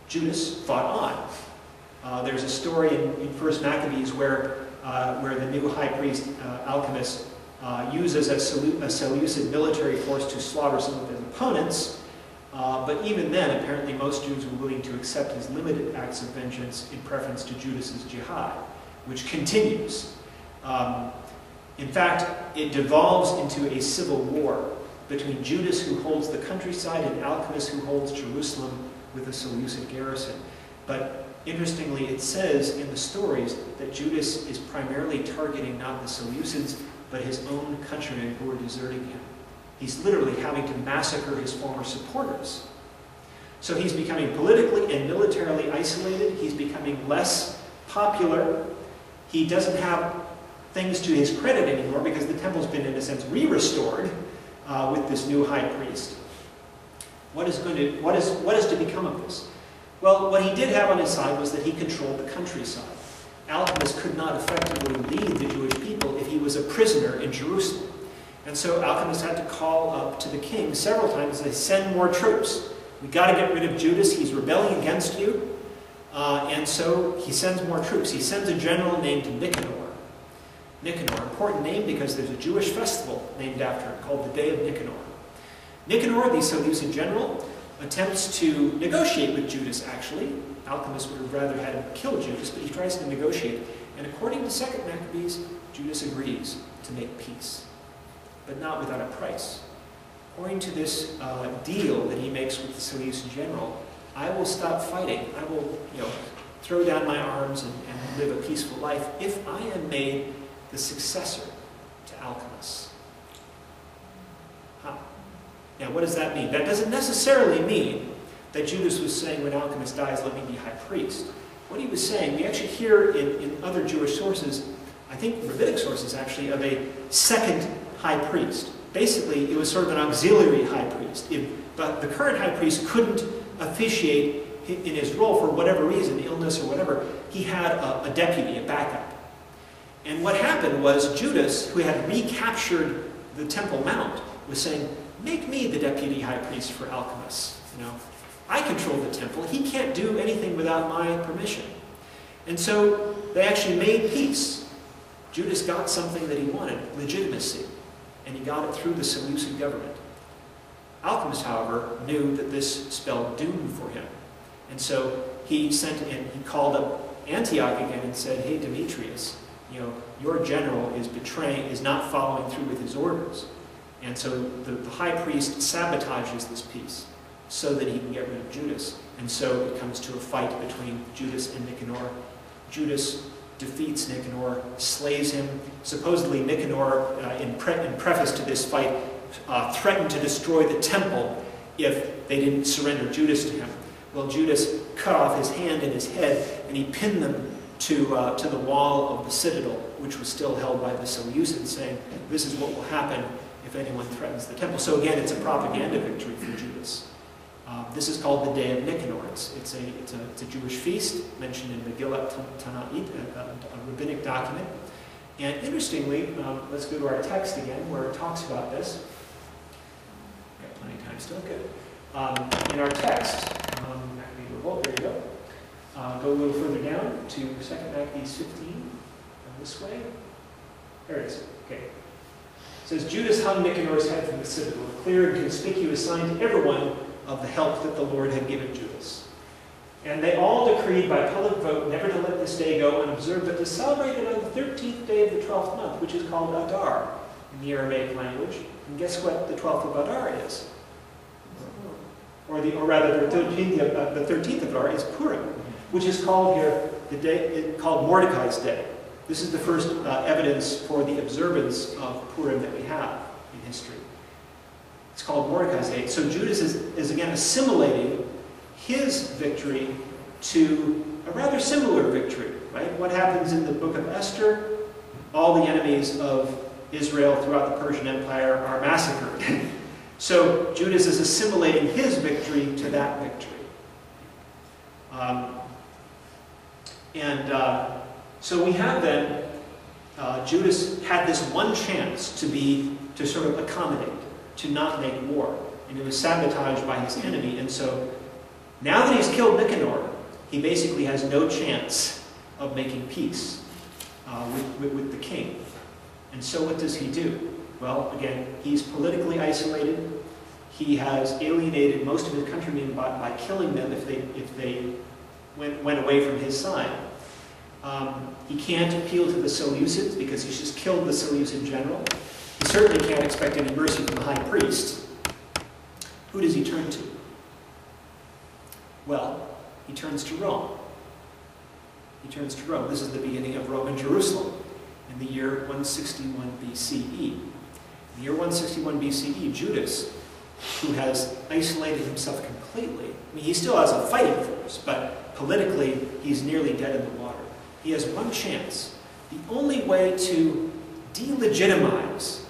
Judas fought on. There's a story in 1 Maccabees where the new high priest, Alchemist, uses a Seleucid military force to slaughter some of his opponents, but even then, apparently most Jews were willing to accept his limited acts of vengeance in preference to Judas's jihad, which continues. In fact, it devolves into a civil war between Judas, who holds the countryside, and Alchemist, who holds Jerusalem with a Seleucid garrison. But interestingly, it says in the stories that Judas is primarily targeting not the Seleucids, but his own countrymen who are deserting him. He's literally having to massacre his former supporters. So he's becoming politically and militarily isolated. He's becoming less popular. He doesn't have things to his credit anymore because the temple's been, in a sense, re-restored with this new high priest. What is to become of this? Well, what he did have on his side was that he controlled the countryside. Alchemist could not effectively lead the Jewish people if he was a prisoner in Jerusalem. And so Alchemist had to call up to the king several times and say, send more troops. We've got to get rid of Judas. He's rebelling against you. And so he sends more troops. He sends a general named Nicanor. Nicanor, important name because there's a Jewish festival named after him called the Day of Nicanor. Nicanor, the Seleucid general, attempts to negotiate with Judas, actually. Alchemist would have rather had him kill Judas, but he tries to negotiate. And according to 2 Maccabees, Judas agrees to make peace, but not without a price. According to this deal that he makes with the Seleucid general, I will stop fighting. I will, throw down my arms and live a peaceful life if I am made the successor to Alchemist. Now, what does that mean? That doesn't necessarily mean that Judas was saying, when Alchemist dies, let me be high priest. What he was saying, we actually hear in other Jewish sources, I think rabbinic sources actually, of a second high priest. Basically, it was sort of an auxiliary high priest. But the current high priest couldn't officiate in his role for whatever reason, illness or whatever. He had a deputy, a backup. And what happened was Judas, who had recaptured the Temple Mount, was saying, make me the deputy high priest for Alchemist. I control the temple. He can't do anything without my permission. And so they actually made peace. Judas got something that he wanted, legitimacy. And he got it through the Seleucid government. Alchemist, however, knew that this spelled doom for him. And so he called up Antioch again and said, hey, Demetrius, your general is not following through with his orders. And so the high priest sabotages this peace so that he can get rid of Judas. And so it comes to a fight between Judas and Nicanor. Judas defeats Nicanor, slays him. Supposedly Nicanor, in preface to this fight, threatened to destroy the temple if they didn't surrender Judas to him. Well, Judas cut off his hand and his head, and he pinned them to the wall of the citadel, which was still held by the Seleucids, saying, this is what will happen if anyone threatens the temple. So again, it's a propaganda victory for Judas. This is called the Day of Nicanor. It's a Jewish feast mentioned in Megillah Tanait, a rabbinic document. And interestingly, let's go to our text again, where it talks about this. Got plenty of time still, good. In our text, Maccabees revolt, there you go. Go a little further down to 2 Maccabees 15, this way. There it is, okay. It says, Judas hung Nicanor's head from the citadel, a clear and conspicuous sign to everyone of the help that the Lord had given Judas. And they all decreed by public vote never to let this day go unobserved, but to celebrate it on the 13th day of the 12th month, which is called Adar in the Aramaic language. And guess what the 12th of Adar is? Or rather, the 13th of Adar is Purim, which is called here called Mordecai's Day. This is the first evidence for the observance of Purim that we have in history. It's called Mordecai's Day. So Judas is again assimilating his victory to a rather similar victory, right? What happens in the book of Esther? All the enemies of Israel throughout the Persian Empire are massacred. So Judas is assimilating his victory to that victory. So we have then, Judas had this one chance to sort of accommodate, to not make war. And it was sabotaged by his enemy. And so now that he's killed Nicanor, he basically has no chance of making peace with the king. And so what does he do? Well, again, he's politically isolated. He has alienated most of his countrymen by killing them if they went away from his side. He can't appeal to the Seleucids because he's just killed the Seleucid general. He certainly can't expect any mercy from the high priest. Who does he turn to? Well, he turns to Rome. He turns to Rome. This is the beginning of Roman Jerusalem in the year 161 BCE. In the year 161 BCE, Judas, who has isolated himself completely, I mean, he still has a fighting force, but politically, he's nearly dead in the water. He has one chance. The only way to delegitimize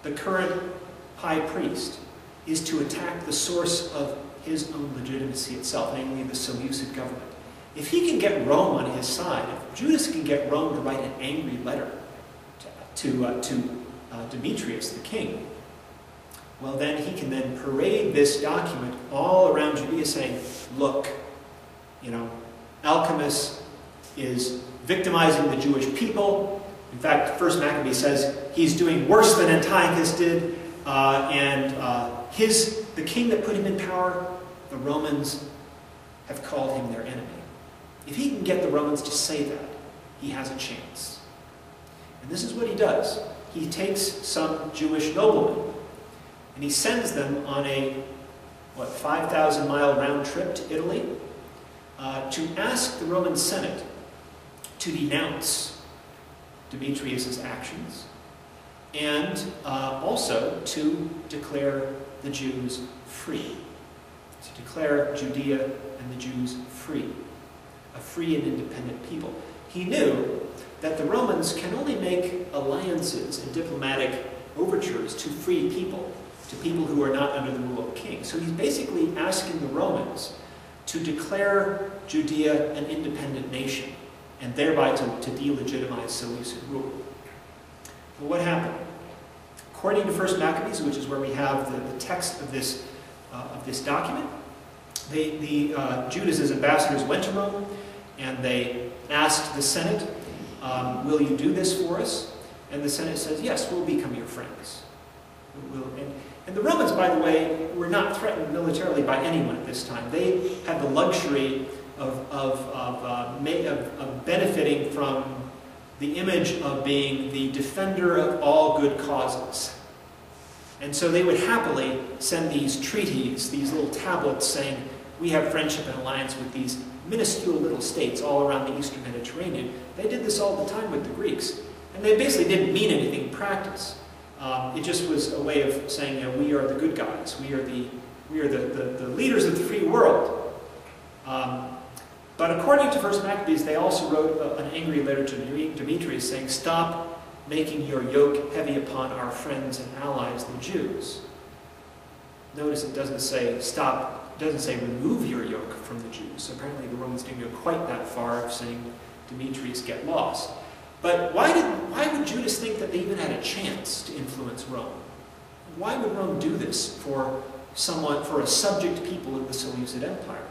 the current high priest is to attack the source of his own legitimacy itself, namely the Seleucid government. If he can get Rome on his side, if Judas can get Rome to write an angry letter to Demetrius, the king, well, then he can then parade this document all around Judea saying, look, Alchemist is victimizing the Jewish people. In fact, First Maccabees says he's doing worse than Antiochus did, the king that put him in power, the Romans have called him their enemy. If he can get the Romans to say that, he has a chance. And this is what he does. He takes some Jewish noblemen, and he sends them on a, 5,000-mile round trip to Italy to ask the Roman Senate to denounce Demetrius' actions and also to declare the Jews free, to declare Judea and the Jews free, a free and independent people. He knew that the Romans can only make alliances and diplomatic overtures to free people, to people who are not under the rule of a king. So he's basically asking the Romans to declare Judea an independent nation, and thereby to delegitimize Seleucid rule. Well, what happened? According to First Maccabees, which is where we have the text of this document, Judas's ambassadors went to Rome, and they asked the Senate, will you do this for us? And the Senate says, yes, we'll become your friends. And the Romans, by the way, were not threatened militarily by anyone at this time. They had the luxury of benefiting from the image of being the defender of all good causes. And so they would happily send these treaties, these little tablets saying, we have friendship and alliance with these minuscule little states all around the Eastern Mediterranean. They did this all the time with the Greeks. And they basically didn't mean anything in practice. It just was a way of saying, we are the good guys. We are the leaders of the free world. But according to First Maccabees, they also wrote an angry letter to Demetrius saying, stop making your yoke heavy upon our friends and allies, the Jews. Notice it doesn't say stop, it doesn't say remove your yoke from the Jews. So apparently the Romans didn't go quite that far of saying, Demetrius, get lost. But why would Judas think that they even had a chance to influence Rome? Why would Rome do this for a subject people of the Seleucid Empire?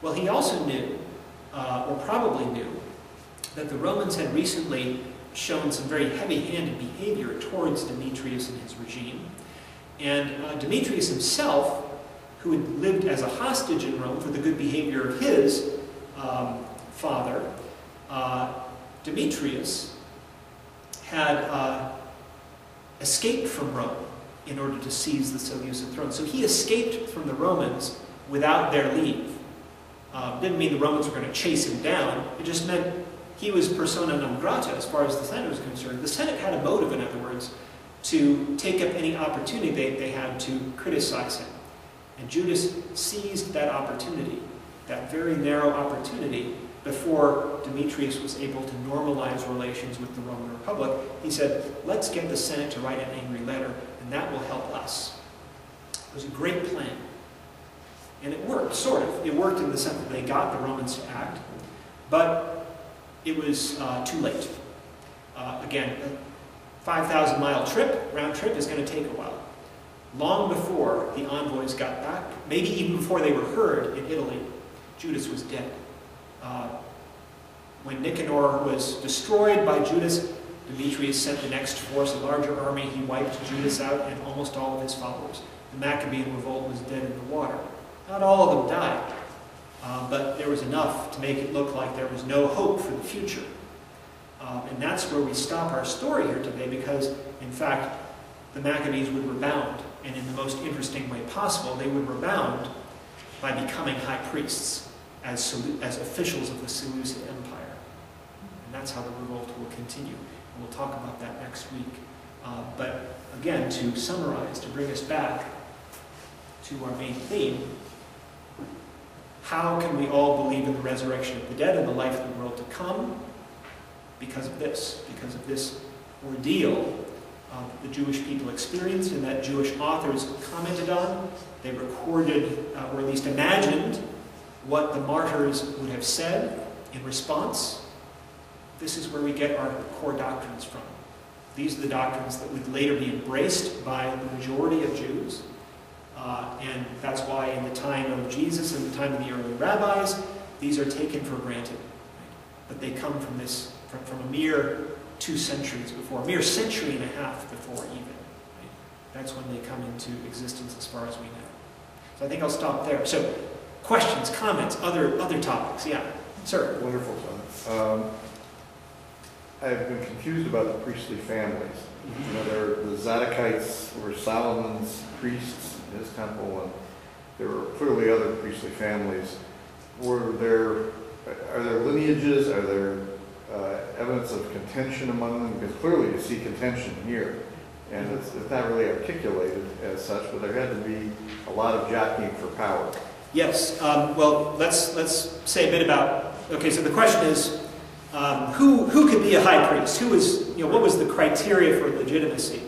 Well, he also knew, or probably knew, that the Romans had recently shown some very heavy-handed behavior towards Demetrius and his regime. And Demetrius himself, who had lived as a hostage in Rome for the good behavior of his father, Demetrius had escaped from Rome in order to seize the Seleucid throne. So he escaped from the Romans without their leave. Didn't mean the Romans were going to chase him down. It just meant he was persona non grata as far as the Senate was concerned. The Senate had a motive, in other words, to take up any opportunity they had to criticize him. And Judas seized that opportunity, that very narrow opportunity, before Demetrius was able to normalize relations with the Roman Republic. He said, let's get the Senate to write an angry letter, and that will help us. It was a great plan. And it worked, sort of. It worked in the sense that they got the Romans to act, but it was too late. Again, a 5,000-mile trip, round trip, is going to take a while. Long before the envoys got back, maybe even before they were heard in Italy, Judas was dead. When Nicanor was destroyed by Judas, Demetrius sent the next force, a larger army. He wiped Judas out and almost all of his followers. The Maccabean revolt was dead in the water. Not all of them died, but there was enough to make it look like there was no hope for the future. And that's where we stop our story here today, because, in fact, the Maccabees would rebound, and in the most interesting way possible. They would rebound by becoming high priests as officials of the Seleucid Empire. And that's how the revolt will continue. And we'll talk about that next week. But again, to summarize, to bring us back to our main theme, how can we all believe in the resurrection of the dead and the life of the world to come? Because of this ordeal the Jewish people experienced and that Jewish authors commented on. They recorded, or at least imagined, what the martyrs would have said in response. This is where we get our core doctrines from. These are the doctrines that would later be embraced by the majority of Jews. And that's why in the time of Jesus and the time of the early rabbis, these are taken for granted. Right? But they come from this, from a mere 2 centuries before, a mere century and a half before even. Right? That's when they come into existence as far as we know. So I think I'll stop there. So questions, comments, other topics? Yeah, sir. Wonderful, son. I've been confused about the priestly families. You know, the Zadokites were Solomon's priests in his temple, and there were clearly other priestly families. Are there lineages? Are there evidence of contention among them? Because clearly you see contention here, and it's not really articulated as such, but there had to be a lot of jockeying for power. Yes. Well, let's say a bit about. Okay, so the question is, who could be a high priest? Who was, what was the criteria for legitimacy?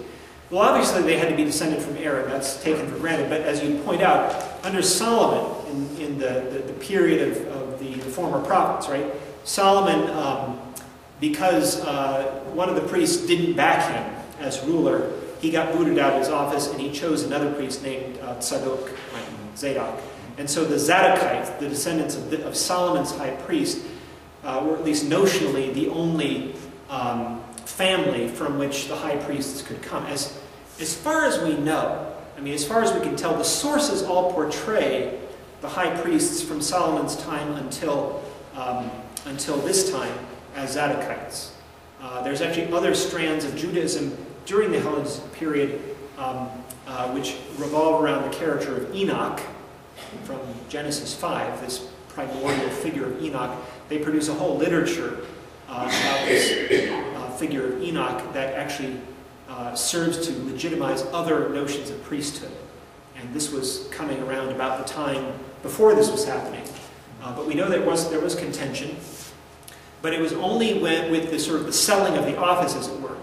Well, obviously they had to be descended from Aaron. That's taken for granted. But as you point out, under Solomon, in the period of the former prophets, right? Solomon, because one of the priests didn't back him as ruler, he got booted out of his office, and he chose another priest named Zadok. And so the Zadokites, the descendants of Solomon's high priest, were at least notionally the only family from which the high priests could come. As far as we know, as far as we can tell, the sources all portray the high priests from Solomon's time until this time as Zadokites. There's actually other strands of Judaism during the Hellenistic period which revolve around the character of Enoch from Genesis 5, this primordial figure of Enoch. They produce a whole literature about this figure of Enoch that actually serves to legitimize other notions of priesthood. And this was coming around about the time before this was happening. But we know there was contention. But it was only with the sort of the selling of the office, as it were,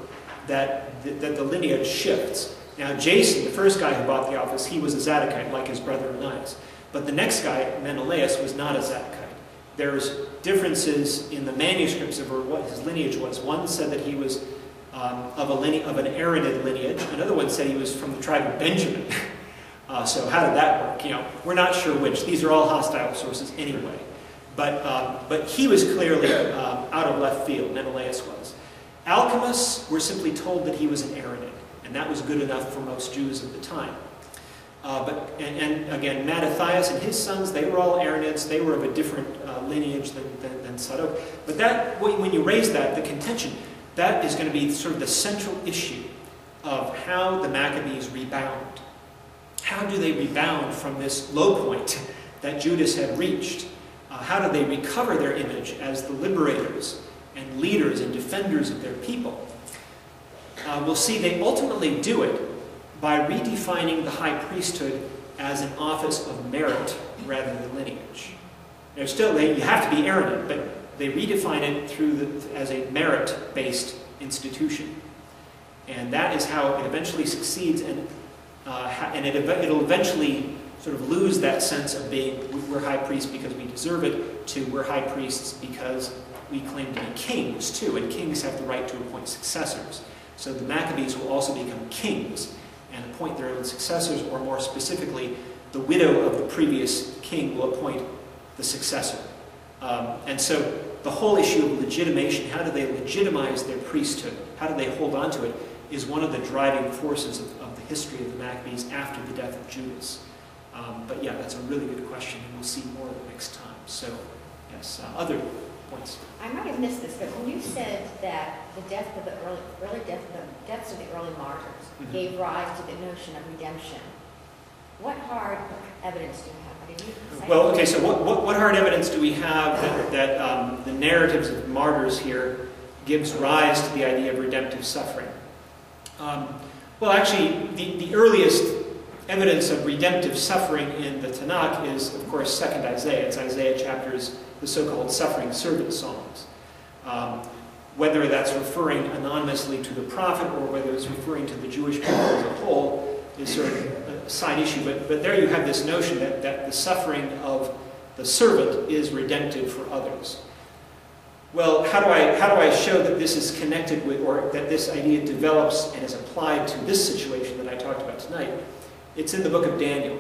that the lineage shifts. Now, Jason, the first guy who bought the office, he was a Zadokite, like his brother Onias. But the next guy, Menelaus, was not a Zadokite. There's differences in the manuscripts of what his lineage was. One said that he was of an Aaronid lineage. Another one said he was from the tribe of Benjamin. So how did that work? We're not sure which. These are all hostile sources anyway. But he was clearly out of left field. Menelaus was. Alchemists were simply told that he was an Aranid, and that was good enough for most Jews of the time. And again, Mattathias and his sons, they were all Aranids. They were of a different lineage than Sadok. But that, when you raise that, the contention, that is going to be sort of the central issue of how the Maccabees rebound. How do they rebound from this low point that Judas had reached? How do they recover their image as the liberators and leaders and defenders of their people? We'll see they ultimately do it by redefining the high priesthood as an office of merit rather than lineage. Now, still, you have to be Aranid, but they redefine it as a merit-based institution. And that is how it eventually succeeds, and it'll eventually sort of lose that sense of being, we're high priests because we deserve it, to we're high priests because we claim to be kings too, and kings have the right to appoint successors. So the Maccabees will also become kings and appoint their own successors, or more specifically, the widow of the previous king will appoint the successor. And so the whole issue of legitimation, how do they legitimize their priesthood, how do they hold on to it, is one of the driving forces of the history of the Maccabees after the death of Judas. But yeah, that's a really good question, and we'll see more of it next time. So, yes, other points? I might have missed this, but when you said that the death of the deaths of the early martyrs gave rise to the notion of redemption, what hard evidence do you have? Did you say well, okay, so what hard evidence do we have that the narratives of martyrs here gives rise to the idea of redemptive suffering? Well, actually, the earliest evidence of redemptive suffering in the Tanakh is, of course, 2nd Isaiah. It's Isaiah chapters, the so-called suffering servant songs. Whether that's referring anonymously to the prophet or whether it's referring to the Jewish people as a whole is sort of a side issue. But there you have this notion that the suffering of the servant is redemptive for others. Well, how do I show that this is connected with, or that this idea develops and is applied to this situation that I talked about tonight? It's in the book of Daniel.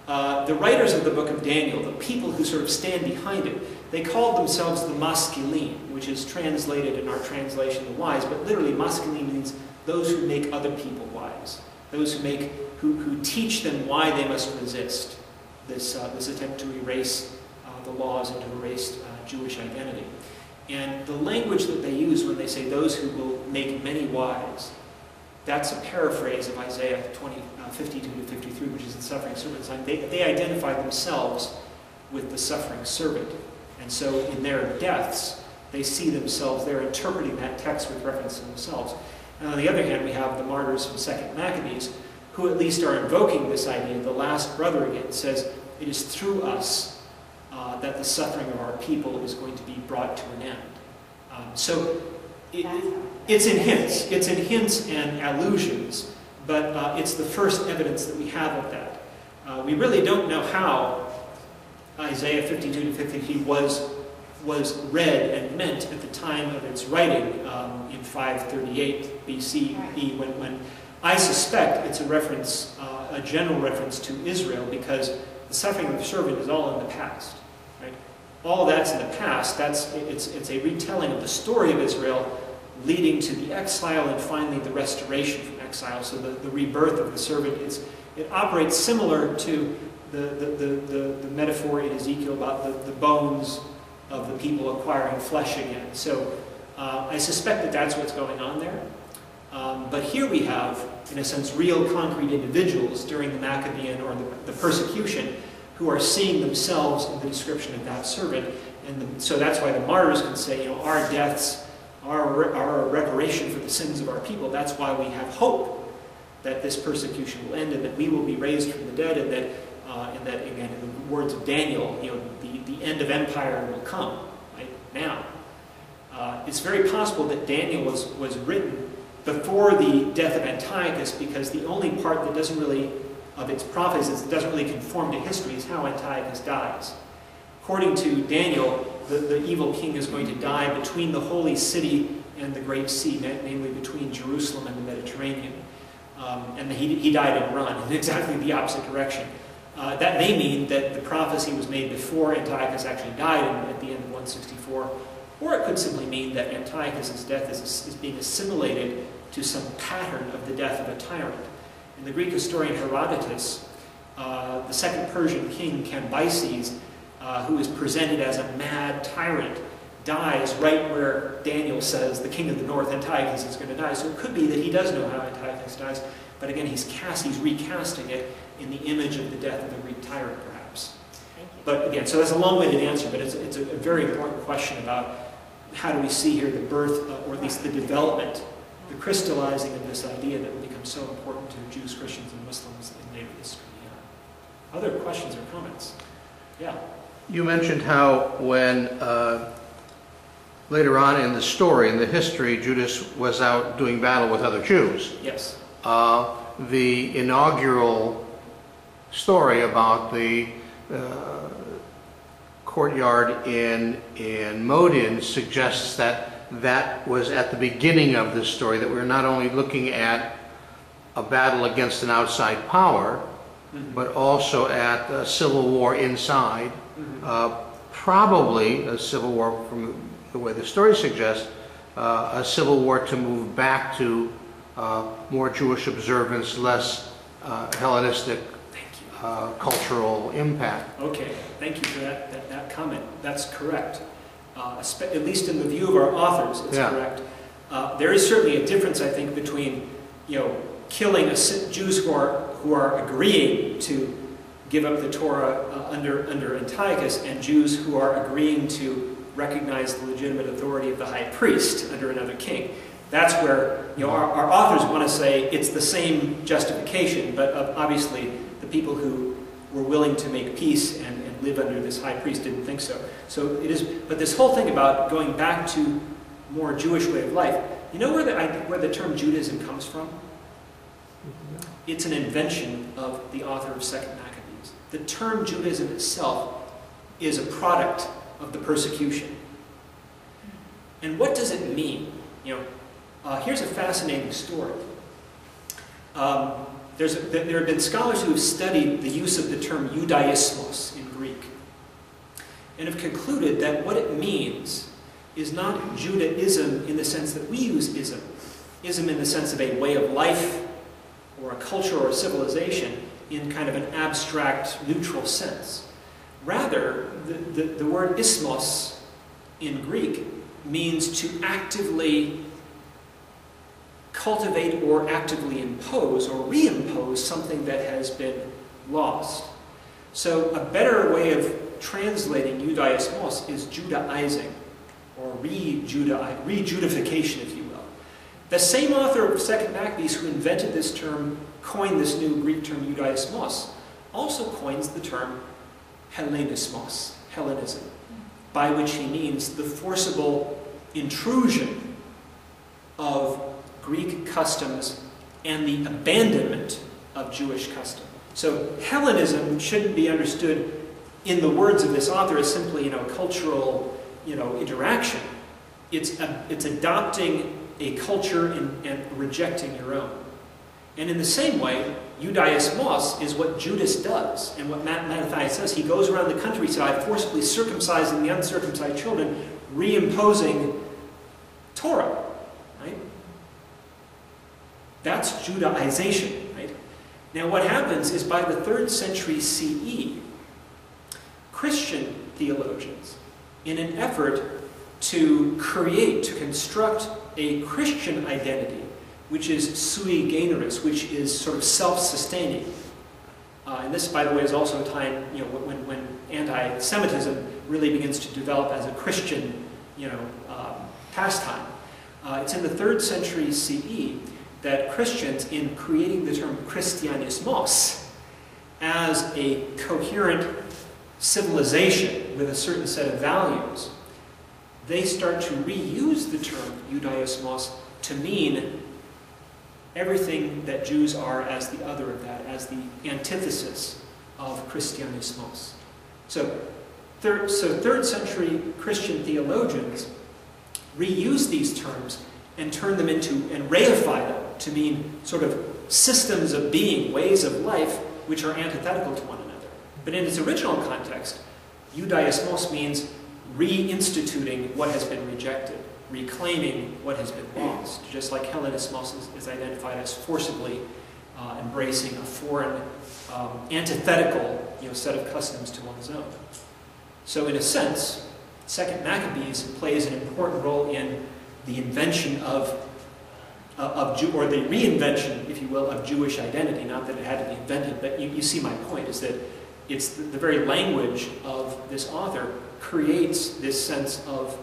The writers of the book of Daniel, the people who sort of stand behind it, they called themselves the Maskilim, which is translated in our translation the wise, but literally Maskilim means those who make other people wise, those who teach them why they must resist this attempt to erase the laws and to erase Jewish identity. And the language that they use when they say those who will make many wise, that's a paraphrase of Isaiah 52 to 53, which is the suffering servant sign. They identify themselves with the suffering servant. And so in their deaths, they see themselves, they're interpreting that text with reference to themselves. And on the other hand, we have the martyrs from 2nd Maccabees, who at least are invoking this idea. The last brother again says, it is through us that the suffering of our people is going to be brought to an end. So it's in hints. It's in hints and allusions, but it's the first evidence that we have of that. We really don't know how Isaiah 52 to 53 was read and meant at the time of its writing in 538 BCE, when I suspect it's a reference, a general reference to Israel, because the suffering of the servant is all in the past. Right? All that's in the past. It's a retelling of the story of Israel leading to the exile and finally the restoration from exile. So the rebirth of the servant, it operates similar to the metaphor in Ezekiel about the bones of the people acquiring flesh again. So I suspect that that's what's going on there. But here we have, in a sense, real concrete individuals during the Maccabean or the persecution who are seeing themselves in the description of that servant. And so that's why the martyrs can say, you know, our deaths are a reparation for the sins of our people. That's why we have hope that this persecution will end and that we will be raised from the dead, and that again, in the words of Daniel, you know, the end of empire will come, right, now. It's very possible that Daniel was written before the death of Antiochus, because the only part that doesn't really, of its prophecies, that doesn't really conform to history is how Antiochus dies. According to Daniel, the evil king is going to die between the holy city and the great sea, namely between Jerusalem and the Mediterranean. And he died in Iran, in exactly the opposite direction. That may mean that the prophecy was made before Antiochus actually died at the end of 164, Or it could simply mean that Antiochus' death is being assimilated to some pattern of the death of a tyrant. In the Greek historian Herodotus, the second Persian king, Cambyses, who is presented as a mad tyrant, dies right where Daniel says the king of the north, Antiochus, is going to die. So it could be that he does know how Antiochus dies, but again, he's recasting it in the image of the death of the Greek tyrant, perhaps. Thank you. But again, so that's a long-winded answer, but it's a very important question about how do we see here the birth, or at least the development, the crystallizing of this idea that will become so important to Jews, Christians, and Muslims in later history. Yeah. Other questions or comments? Yeah. You mentioned how when later on in the story, in the history, Judas was out doing battle with other Jews. Yes. The inaugural story about the courtyard in Modin suggests that that was at the beginning of this story, that we're not only looking at a battle against an outside power, but also at a civil war inside, probably a civil war, from the way the story suggests, a civil war to move back to more Jewish observance, less Hellenistic cultural impact. Okay, thank you for that comment. That's correct. At least in the view of our authors, it's correct. There is certainly a difference, I think, between killing Jews who are agreeing to give up the Torah under Antiochus, and Jews who are agreeing to recognize the legitimate authority of the high priest under another king. That's where our authors want to say it's the same justification, but obviously the people who were willing to make peace and live under this high priest didn't think so. So it is. But this whole thing about going back to more Jewish way of life, you know where the term Judaism comes from? It's an invention of the author of 2nd Maccabees. The term Judaism itself is a product of the persecution. And what does it mean? Here's a fascinating story. There have been scholars who have studied the use of the term Judaismos in Greek and have concluded that what it means is not Judaism in the sense that we use ism in the sense of a way of life or a culture or a civilization in kind of an abstract, neutral sense. Rather, the word ismos in Greek means to actively cultivate or actively impose or reimpose something that has been lost. So a better way of translating Judaismos is Judaizing, or rejudification, if you will. The same author of 2nd Maccabees who invented this term, coined this new Greek term Judaismos, also coins the term Hellenismos, Hellenism, by which he means the forcible intrusion of Greek customs and the abandonment of Jewish custom. So Hellenism shouldn't be understood in the words of this author as simply cultural interaction. It's adopting a culture and rejecting your own. And in the same way, Judaismos is what Judas does, and what Mattathias says. He goes around the countryside forcibly circumcising the uncircumcised children, reimposing Torah. Right? That's Judaization. Right? Now what happens is by the 3rd century CE, Christian theologians, in an effort to construct a Christian identity, which is sui generis, which is sort of self-sustaining. And this, by the way, is also a time when anti-Semitism really begins to develop as a Christian pastime. It's in the 3rd century CE that Christians, in creating the term Christianismos as a coherent civilization with a certain set of values, they start to reuse the term Judaismos to mean everything that Jews are as the other of that, as the antithesis of Christianismos. So 3rd century Christian theologians reuse these terms and turn them into, and reify them to mean sort of systems of being, ways of life, which are antithetical to one another. But in its original context, Judaismos means reinstituting what has been rejected, reclaiming what has been lost, just like Hellenismos is identified as forcibly embracing a foreign, antithetical set of customs to one's own. So in a sense, Second Maccabees plays an important role in the invention or the reinvention, if you will, of Jewish identity. Not that it had to be invented, but you see my point, is that it's the very language of this author creates this sense of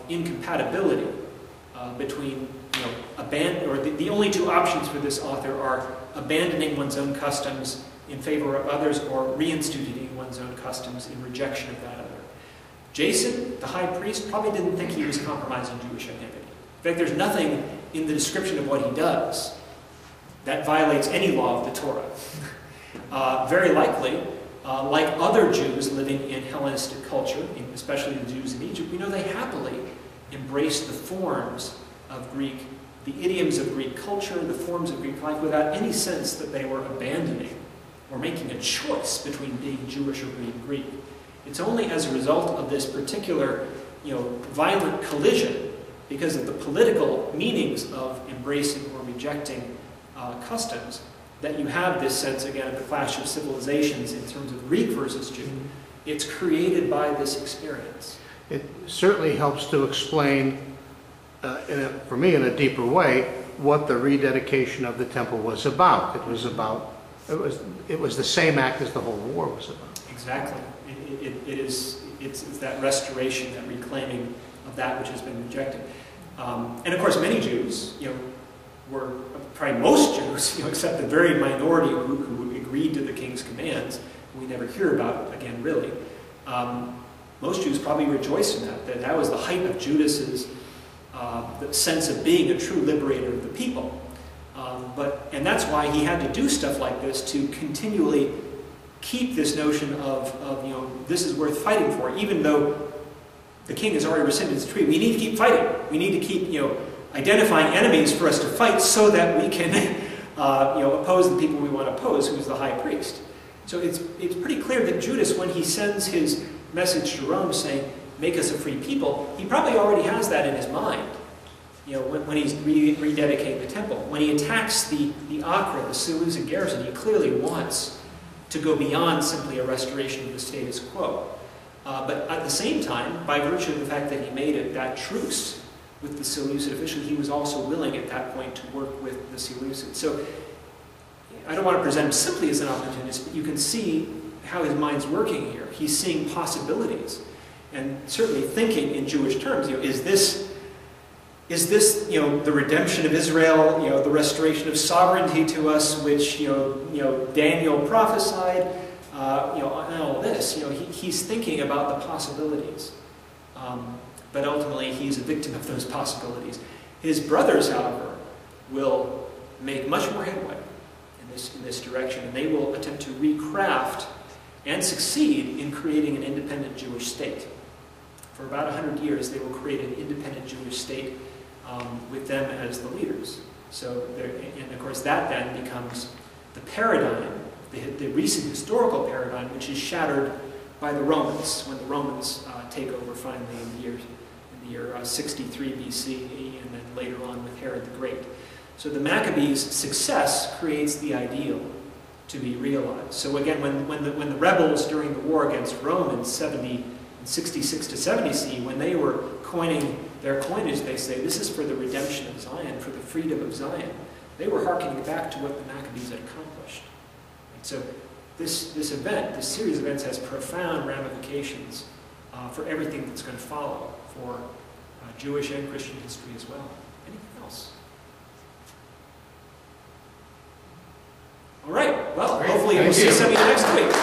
incompatibility between, the only two options for this author are abandoning one's own customs in favor of others, or reinstituting one's own customs in rejection of that other. Jason, the high priest, probably didn't think he was compromising Jewish identity. In fact, there's nothing in the description of what he does that violates any law of the Torah. Very likely, like other Jews living in Hellenistic culture, especially the Jews in Egypt, we know they happily embraced the forms of Greek, the idioms of Greek culture, the forms of Greek life, without any sense that they were abandoning or making a choice between being Jewish or being Greek. It's only as a result of this particular, violent collision, because of the political meanings of embracing or rejecting customs, that you have this sense, again, of the clash of civilizations in terms of Greek versus Jew. It's created by this experience. It certainly helps to explain, for me in a deeper way, what the rededication of the temple was about. It was the same act as the whole war was about. Exactly. It's that restoration, that reclaiming of that which has been rejected. And of course, many Jews, were probably most Jews, except the very minority who agreed to the king's commands. We never hear about it again, really. Most Jews probably rejoiced in that was the height of Judas's the sense of being a true liberator of the people. And that's why he had to do stuff like this to continually keep this notion of this is worth fighting for, even though the king has already rescinded his decree. We need to keep fighting. We need to keep identifying enemies for us to fight, so that we can oppose the people we want to oppose, who is the high priest. So it's pretty clear that Judas, when he sends his message to Rome saying, "Make us a free people," he probably already has that in his mind. When he's rededicating the temple, when he attacks the Acra, the Seleucid garrison, he clearly wants to go beyond simply a restoration of the status quo. But at the same time, by virtue of the fact that he made that truce with the Seleucid officials, he was also willing at that point to work with the Seleucids. So I don't want to present him simply as an opportunist, but you can see how his mind's working here. He's seeing possibilities, and certainly thinking in Jewish terms. Is this the redemption of Israel? The restoration of sovereignty to us, which Daniel prophesied. And all this. He's thinking about the possibilities, but ultimately he's a victim of those possibilities. His brothers, however, will make much more headway in this direction, and they will attempt to recraft and succeed in creating an independent Jewish state. For about 100 years, they will create an independent Jewish state with them as the leaders. And of course, that then becomes the paradigm, the recent historical paradigm, which is shattered by the Romans, when the Romans take over finally in the year 63 BCE, and then later on with Herod the Great. So the Maccabees' success creates the ideal to be realized. So again, when the rebels during the war against Rome in 66 to 70 CE, when they were coining their coinage, they say, this is for the redemption of Zion, for the freedom of Zion. They were hearkening back to what the Maccabees had accomplished. And so this event, this series of events, has profound ramifications for everything that's going to follow for Jewish and Christian history as well. Anything else? All right. Well, hopefully we'll see some of you next week.